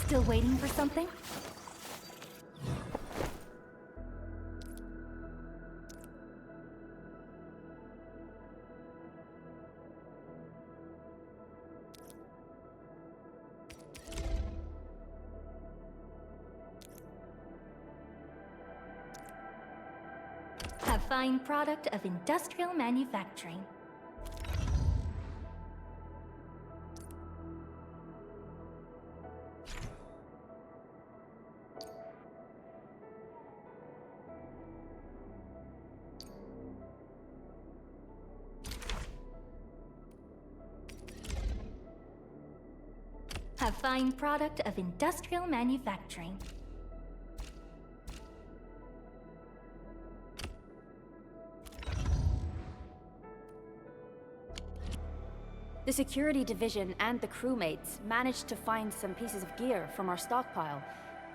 Still waiting for something? A fine product of industrial manufacturing. A fine product of industrial manufacturing. The security division and the crewmates managed to find some pieces of gear from our stockpile.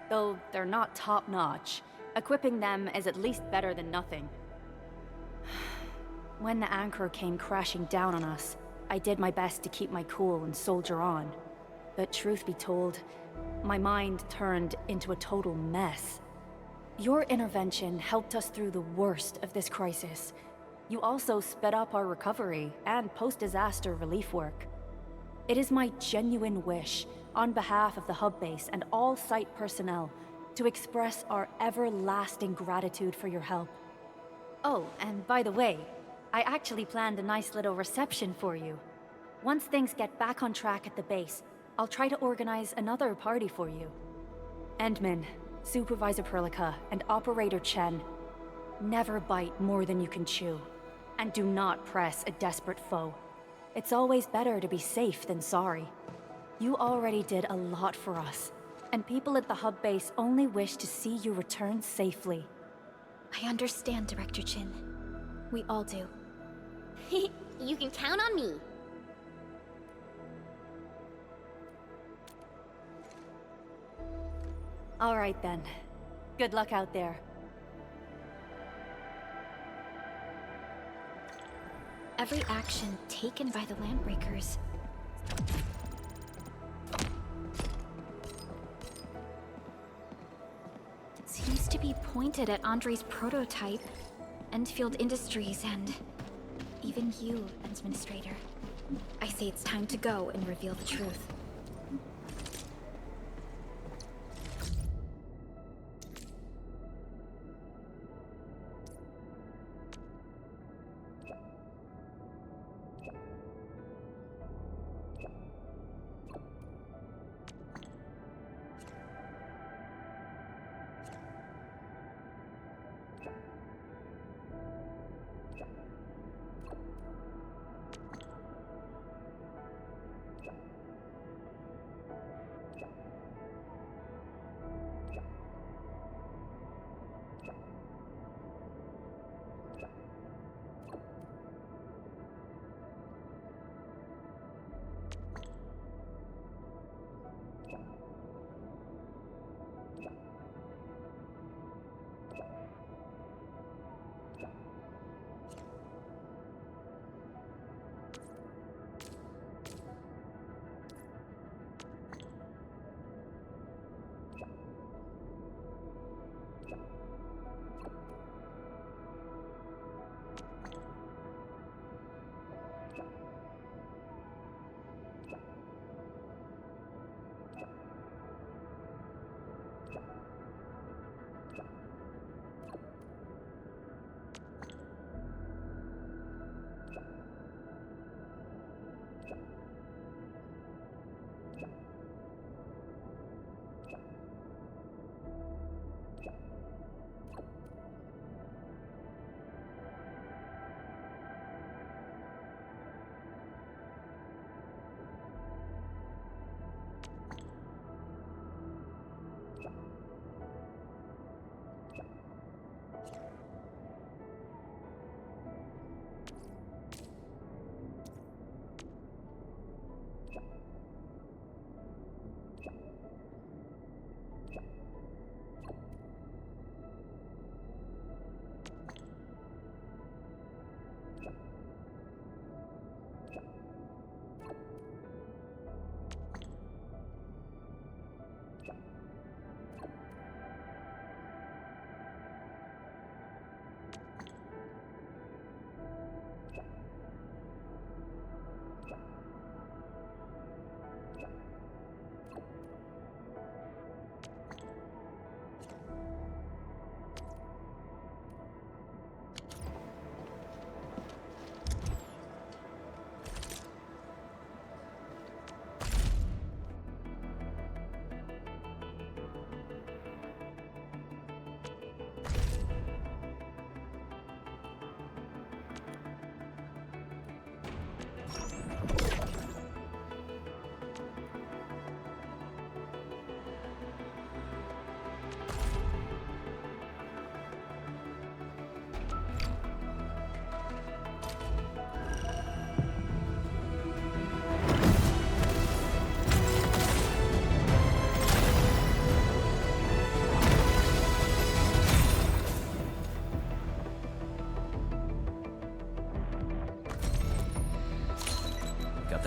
Though they're not top-notch, equipping them is at least better than nothing. When the anchor came crashing down on us, I did my best to keep my cool and soldier on. But truth be told, my mind turned into a total mess. Your intervention helped us through the worst of this crisis. You also sped up our recovery and post-disaster relief work. It is my genuine wish, on behalf of the hub base and all site personnel, to express our everlasting gratitude for your help. Oh, and by the way, I actually planned a nice little reception for you. Once things get back on track at the base, I'll try to organize another party for you. Endman, Supervisor Perlica, and Operator Chen, never bite more than you can chew. And do not press a desperate foe. It's always better to be safe than sorry. You already did a lot for us, and people at the hub base only wish to see you return safely. I understand, Director Chin. We all do. You can count on me. All right then. Good luck out there. Every action taken by the Landbreakers seems to be pointed at Andre's prototype, Endfield Industries, and even you, Administrator. I say it's time to go and reveal the truth.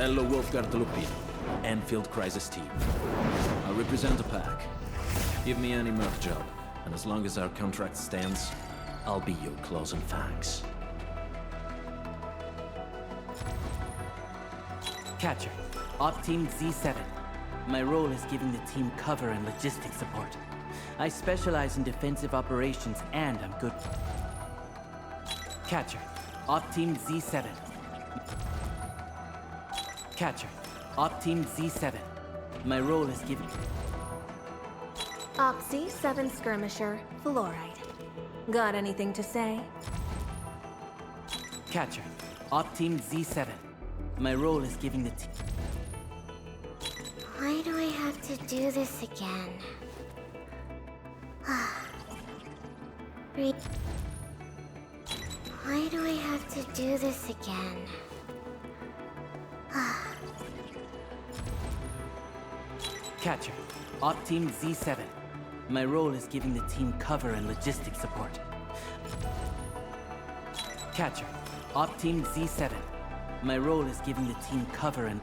Fratello Wolfgard Lupino, Endfield Crisis Team. I represent the pack. Give me any merc job, and as long as our contract stands, I'll be your claws and fangs. Catcher, Op Team Z7. My role is giving the team cover and logistics support. I specialize in defensive operations and I'm good. Catcher, Op Team Z7. Catcher, Op Team Z7. My role is giving... Oxy 7 Skirmisher, Fluoride. Got anything to say? Catcher, Op Team Z7. My role is giving the team... Why do I have to do this again? Why do I have to do this again? Catcher, Op Team Z7. My role is giving the team cover and logistics support. Catcher, Op Team Z7. My role is giving the team cover and...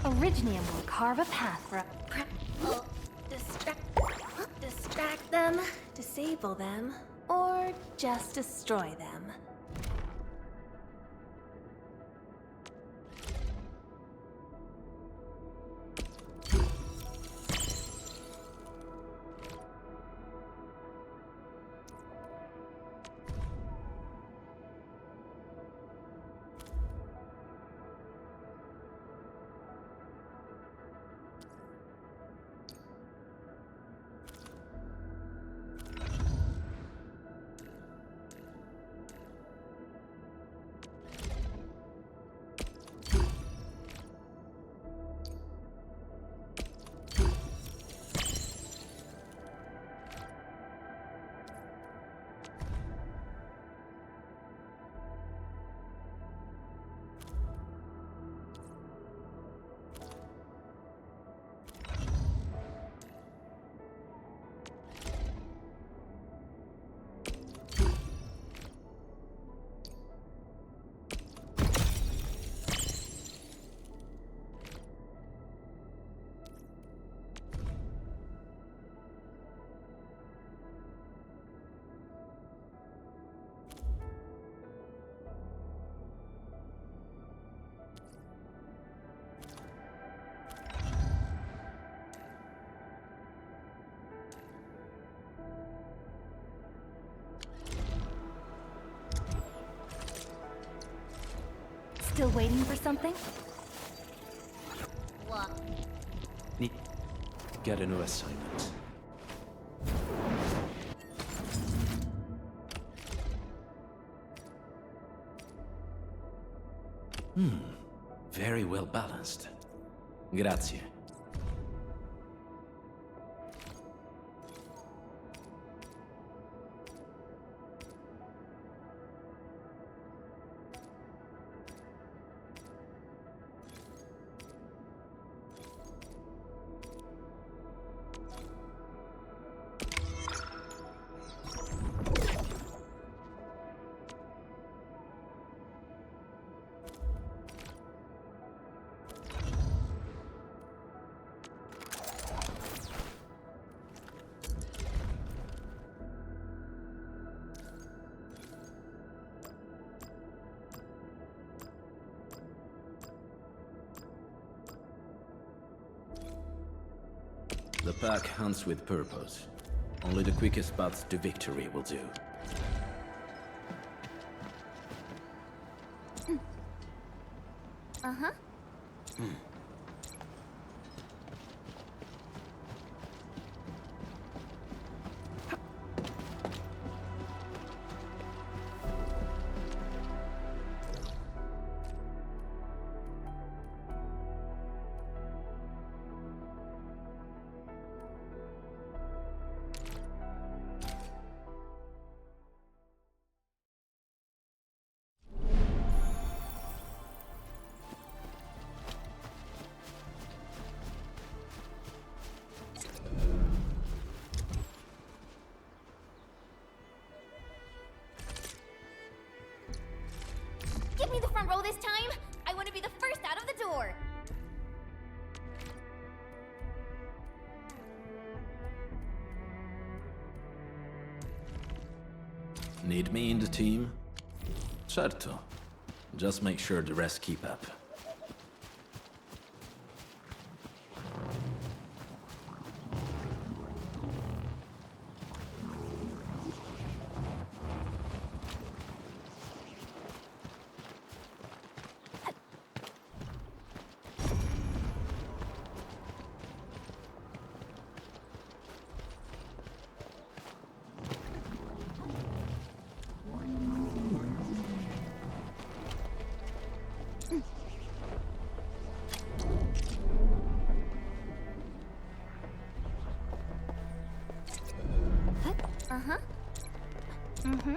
Originium will carve a path for... Distract them, disable them, or just destroy them. Still waiting for something? What? Need... Get a new assignment. Very well balanced. Grazie. The pack hunts with purpose. Only the quickest paths to victory will do. Uh-huh. Give me the front row this time! I want to be the first out of the door! Need me in the team? Certo. Just make sure the rest keep up. Uh-huh. Mm-hmm.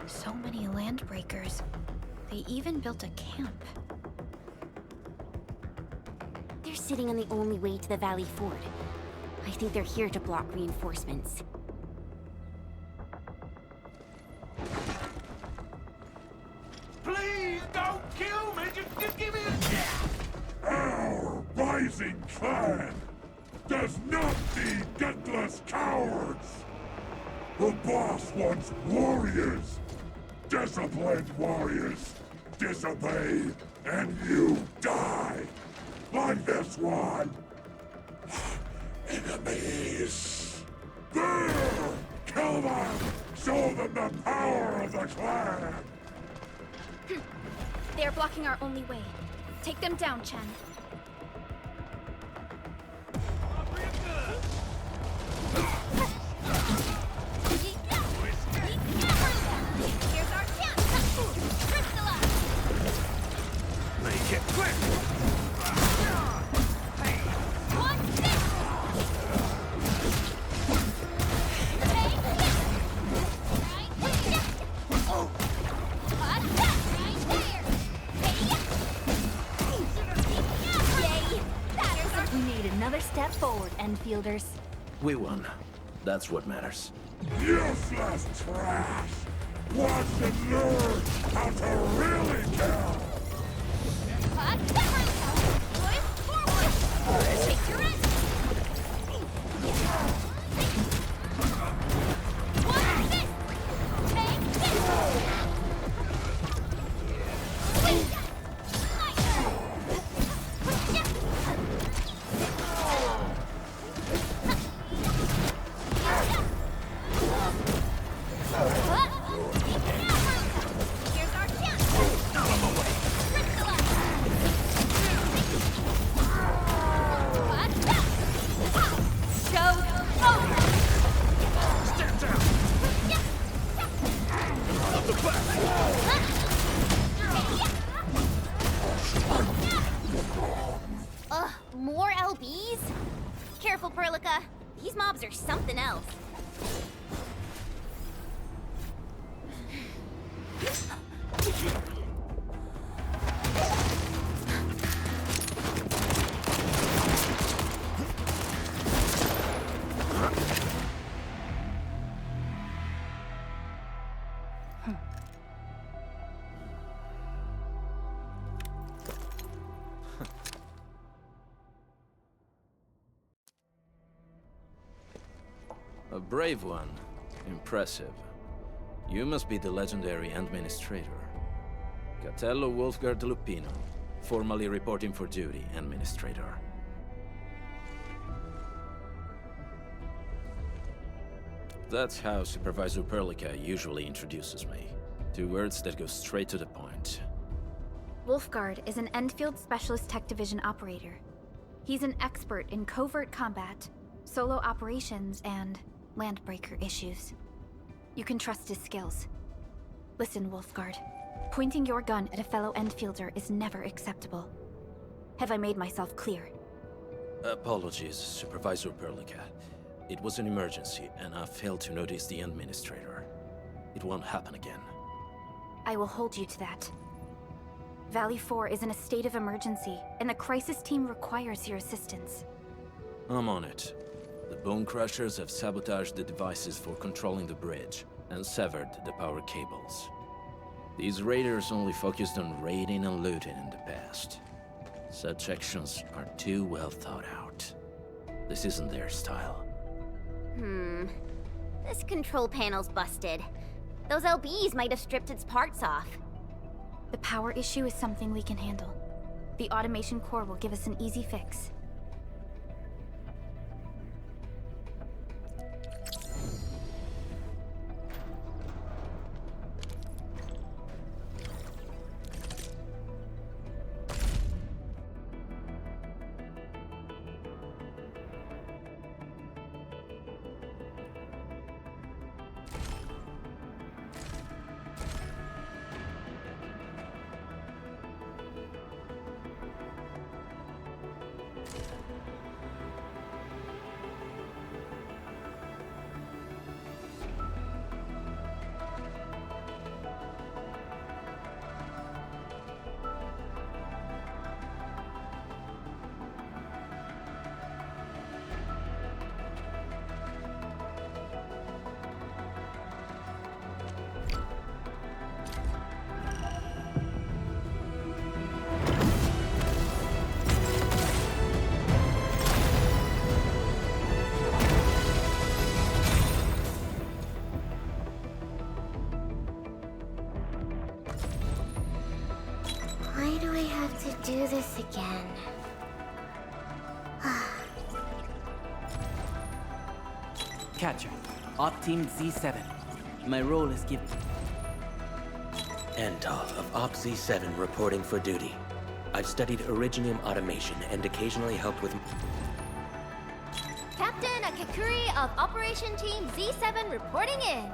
So many landbreakers. They even built a camp. They're sitting on the only way to the Valley Ford. I think they're here to block reinforcements. Please don't kill me! Just give me a... Our rising clan does not need gutless cowards! The boss wants warriors! Disciplined warriors! Disobey, and you die! Like this one! Enemies! There! Kill them! Show them the power of the clan! They are blocking our only way. Take them down, Chen. Here's our chance! Crystallize! Make it quick! One step! Step forward, Enfielders. We won. That's what matters. Useless trash! Want to learn how to really kill! Take your rest! Watch this! Take this! Here's our chance! Out of the way! Stand down! Up the back! Ugh, more LBs? Careful, Perlica. These mobs are something else. A brave one. Impressive. You must be the legendary Administrator. Catello Wolfgard Lupino, formally reporting for duty, Administrator. That's how Supervisor Perlica usually introduces me. 2 words that go straight to the point. Wolfgard is an Endfield Specialist Tech Division operator. He's an expert in covert combat, solo operations, and landbreaker issues. You can trust his skills. Listen, Wolfgard. Pointing your gun at a fellow Endfielder is never acceptable. Have I made myself clear? Apologies, Supervisor Perlica. It was an emergency, and I failed to notice the Administrator. It won't happen again. I will hold you to that. Valley 4 is in a state of emergency, and the crisis team requires your assistance. I'm on it. The Bone Crushers have sabotaged the devices for controlling the bridge, and severed the power cables. These raiders only focused on raiding and looting in the past. Such actions are too well thought out. This isn't their style. This control panel's busted. Those LBs might have stripped its parts off. The power issue is something we can handle. The automation core will give us an easy fix. Why do I have to do this again? Catcher, Op Team Z7. My role is given. Antal of Op Z7 reporting for duty. I've studied Originium automation and occasionally helped with... Captain Akakuri of Operation Team Z7 reporting in.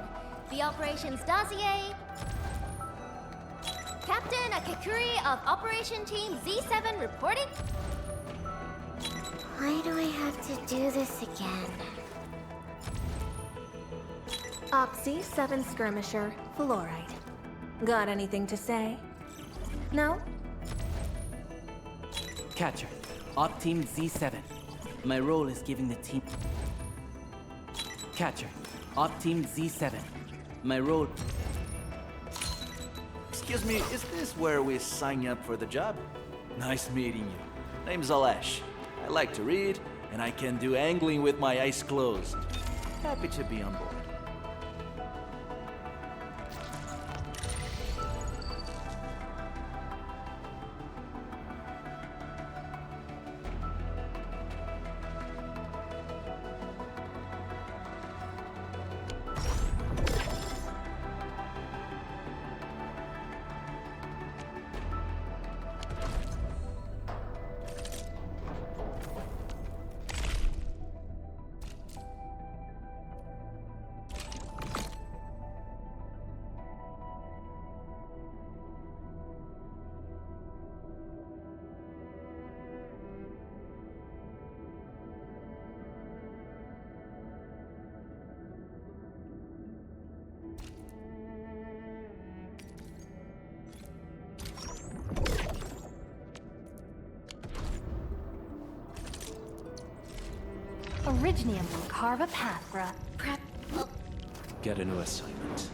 The operations dossier. Captain Akakuri of Operation Team Z7 reporting. Why do I have to do this again? Op C7 Skirmisher, Fluorite. Got anything to say? No? Catcher, Op Team Z7. My role is giving the team... Catcher. Op Team Z7. My role... Excuse me, is this where we sign up for the job? Nice meeting you. Name's Alesh. I like to read, and I can do angling with my eyes closed. Happy to be on board. Originium will carve a path for a prep. Get a new assignment.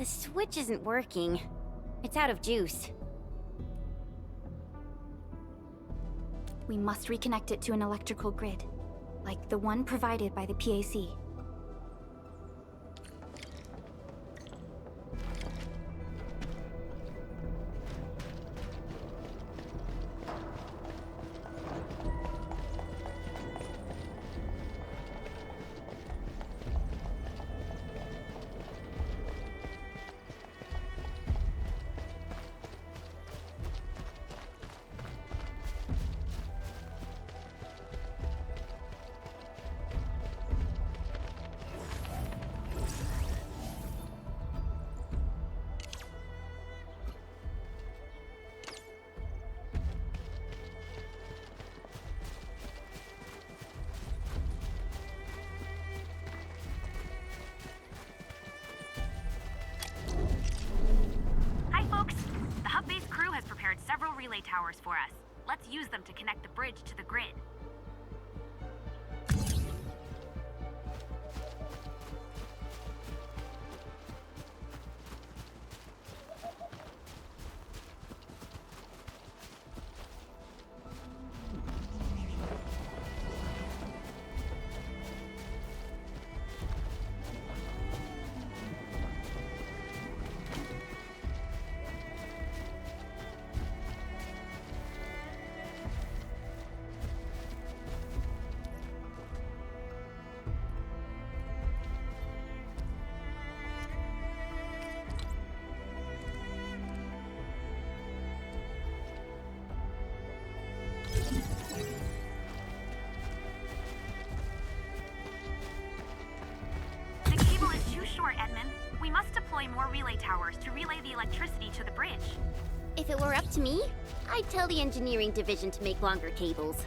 The switch isn't working. It's out of juice. We must reconnect it to an electrical grid, like the one provided by the PAC. relay towers for us. Let's use them to connect the bridge to the grid. must deploy more relay towers to relay the electricity to the bridge. If it were up to me, I'd tell the engineering division to make longer cables.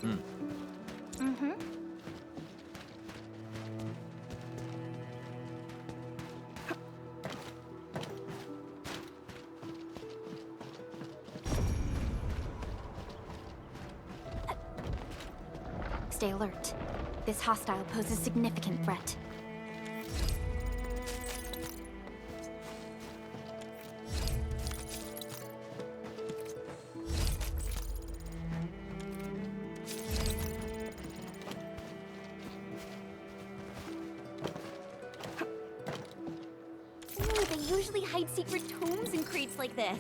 Mm-hmm. Stay alert. This hostile poses significant threat. Ooh, they usually hide secret tomes in crates like this.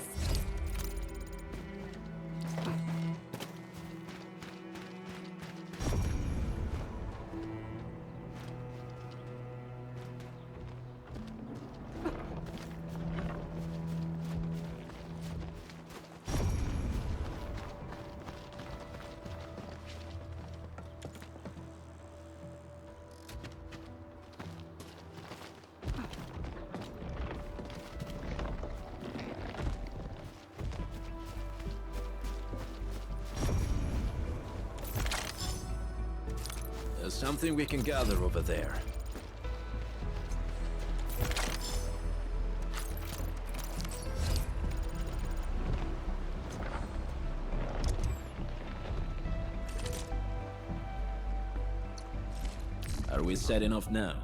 There's something we can gather over there. Are we setting off now?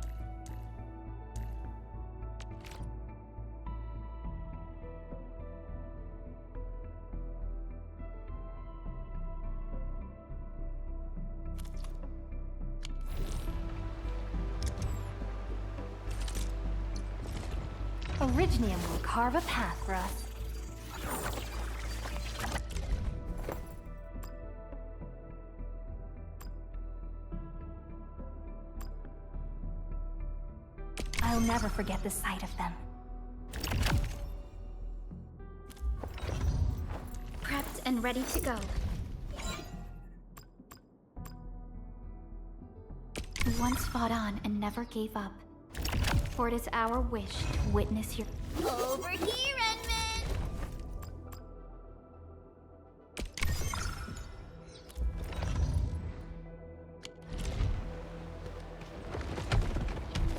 Originium will carve a path for us. I'll never forget the sight of them. Prepped and ready to go. We once fought on and never gave up. For it is our wish to witness your... Over here, Enman!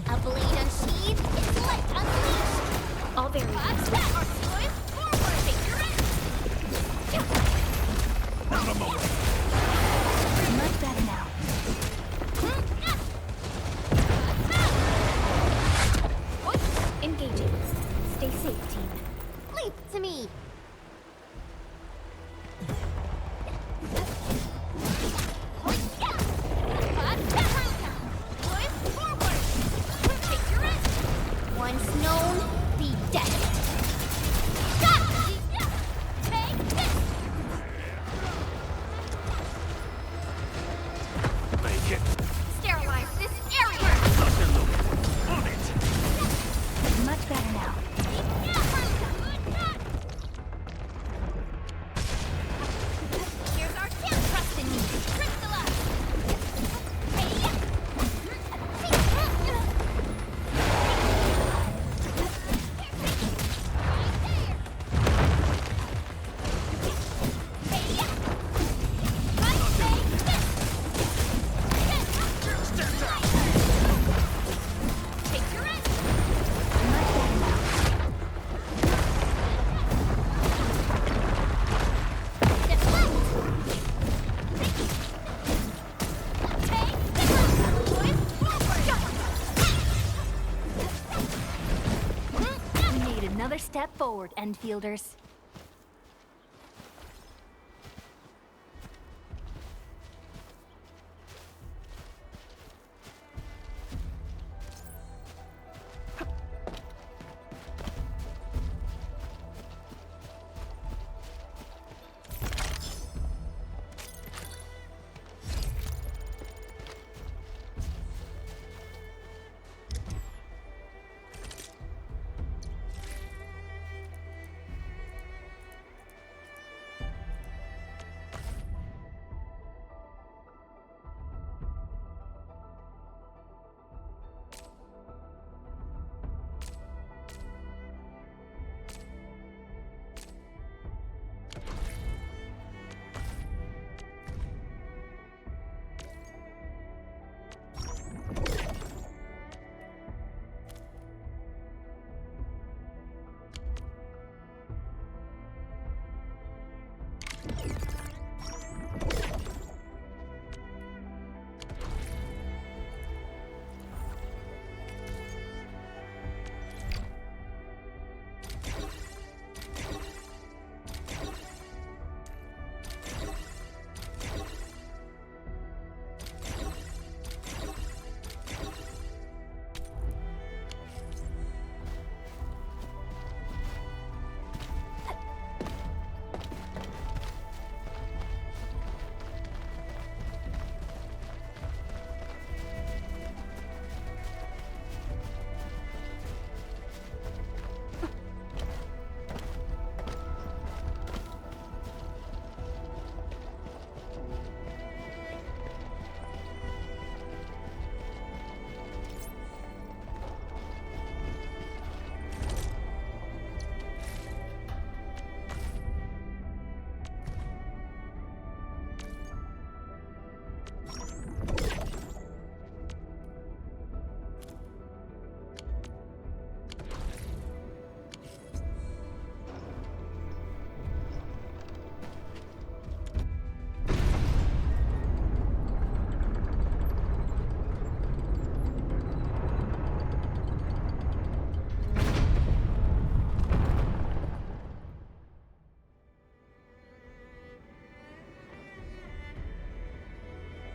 A blade unsheathed, intellect unleashed! All very Attack! Forward, take your Run them away! Much better now. Engaging. Stay safe, team. Leap to me! Once known, be destined. Take this! Make it! Sterilize this area! On it! Much better now. Here's our chance, trust in me. Crystallize! Take your end! Much better now. We made another step forward, Endfielders.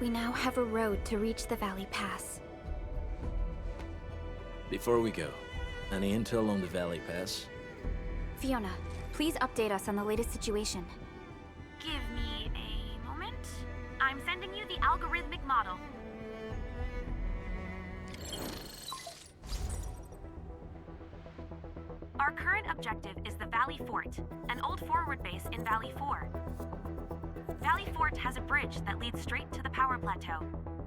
We now have a road to reach the Valley Pass. Before we go, any intel on the Valley Pass? Fiona, please update us on the latest situation. Give me a moment. I'm sending you the algorithmic model. Our current objective is the Valley Fort, an old forward base in Valley 4. Valley Fort has a bridge that leads straight to the power plateau.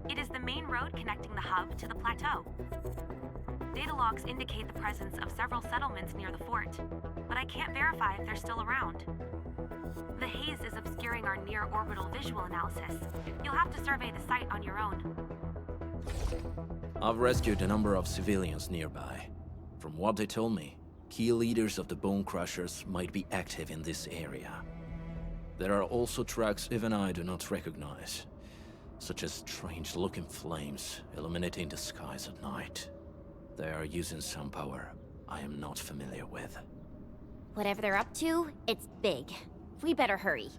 It is the main road connecting the hub to the plateau. Data logs indicate the presence of several settlements near the fort, but I can't verify if they're still around. The haze is obscuring our near-orbital visual analysis. You'll have to survey the site on your own. I've rescued a number of civilians nearby. From what they told me, key leaders of the Bone Crushers might be active in this area. There are also tracks even I do not recognize, such as strange-looking flames illuminating the skies at night. They are using some power I am not familiar with. Whatever they're up to, it's big. We better hurry.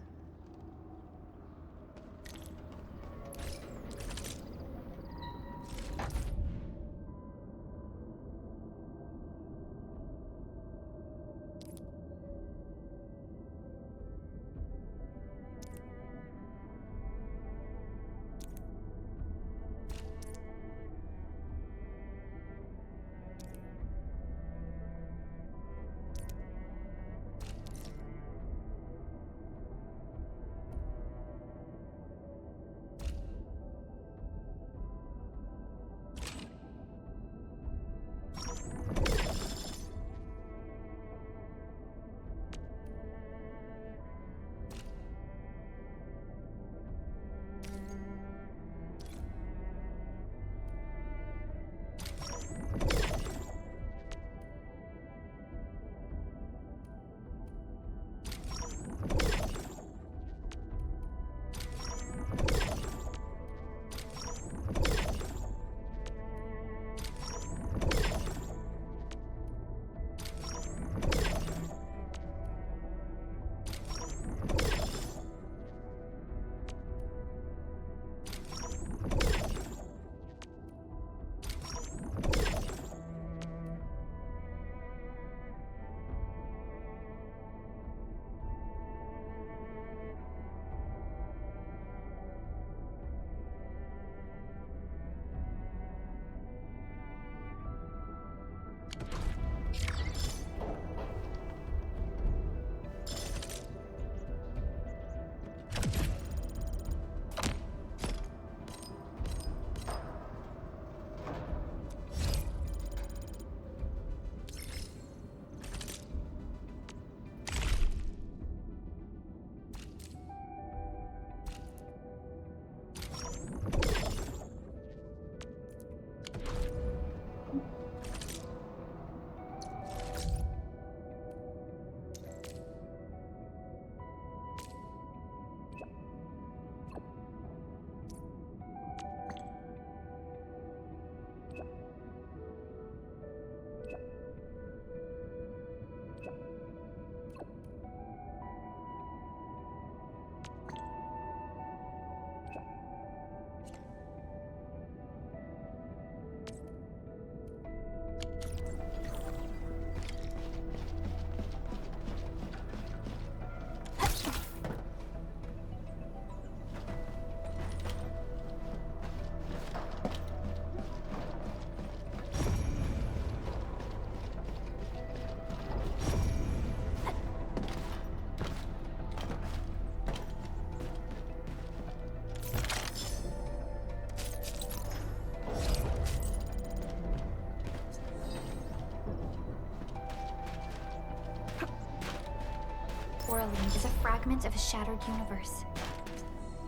Coraline is a fragment of a shattered universe.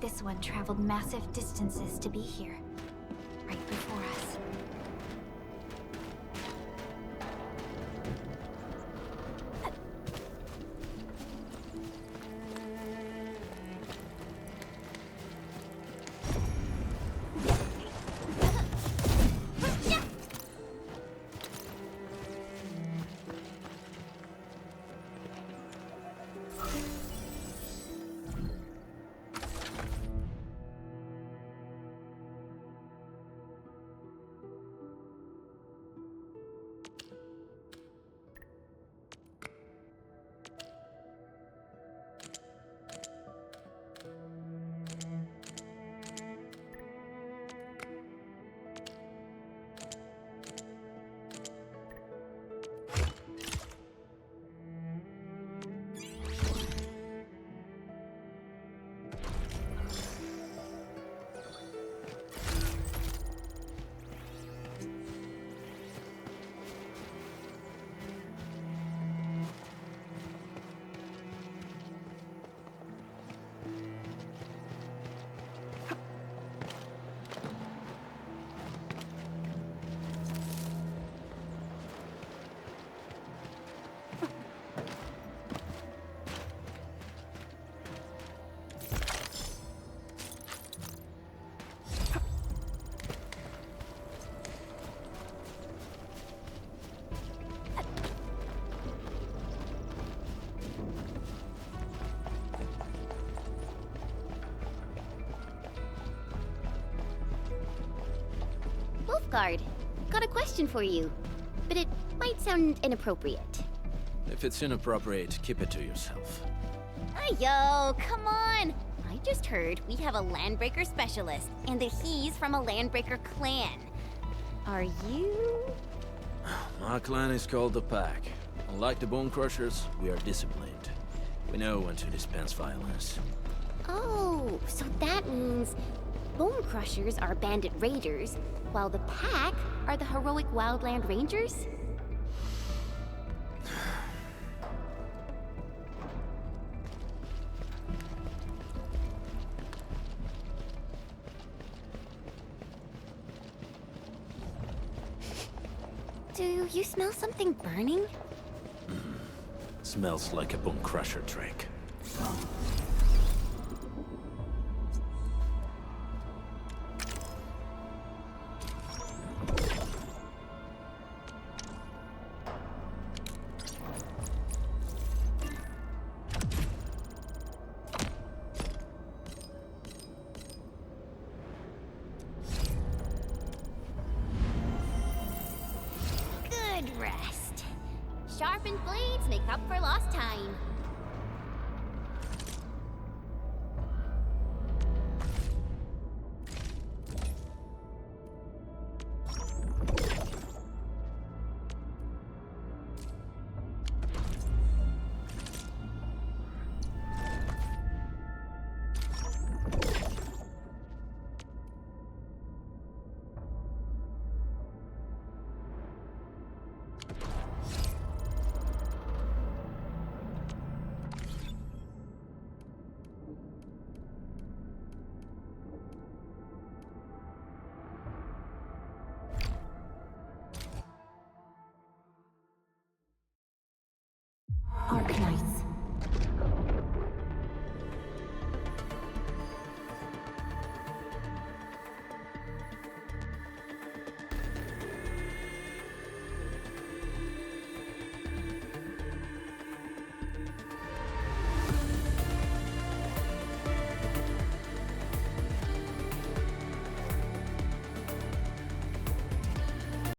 This one traveled massive distances to be here, right before us. Wolfguard, got a question for you, but it might sound inappropriate. If it's inappropriate, keep it to yourself. Yo, come on! I just heard we have a Landbreaker specialist, and that he's from a Landbreaker clan. Are you? Our clan is called the Pack. Unlike the Bone Crushers, we are disciplined. We know when to dispense violence. Oh, so that means Bone Crushers are bandit raiders, while the Pack are the heroic Wildland Rangers? Do you smell something burning? Smells like a Bone Crusher trick. Good rest. Sharpened blades make up for lost time.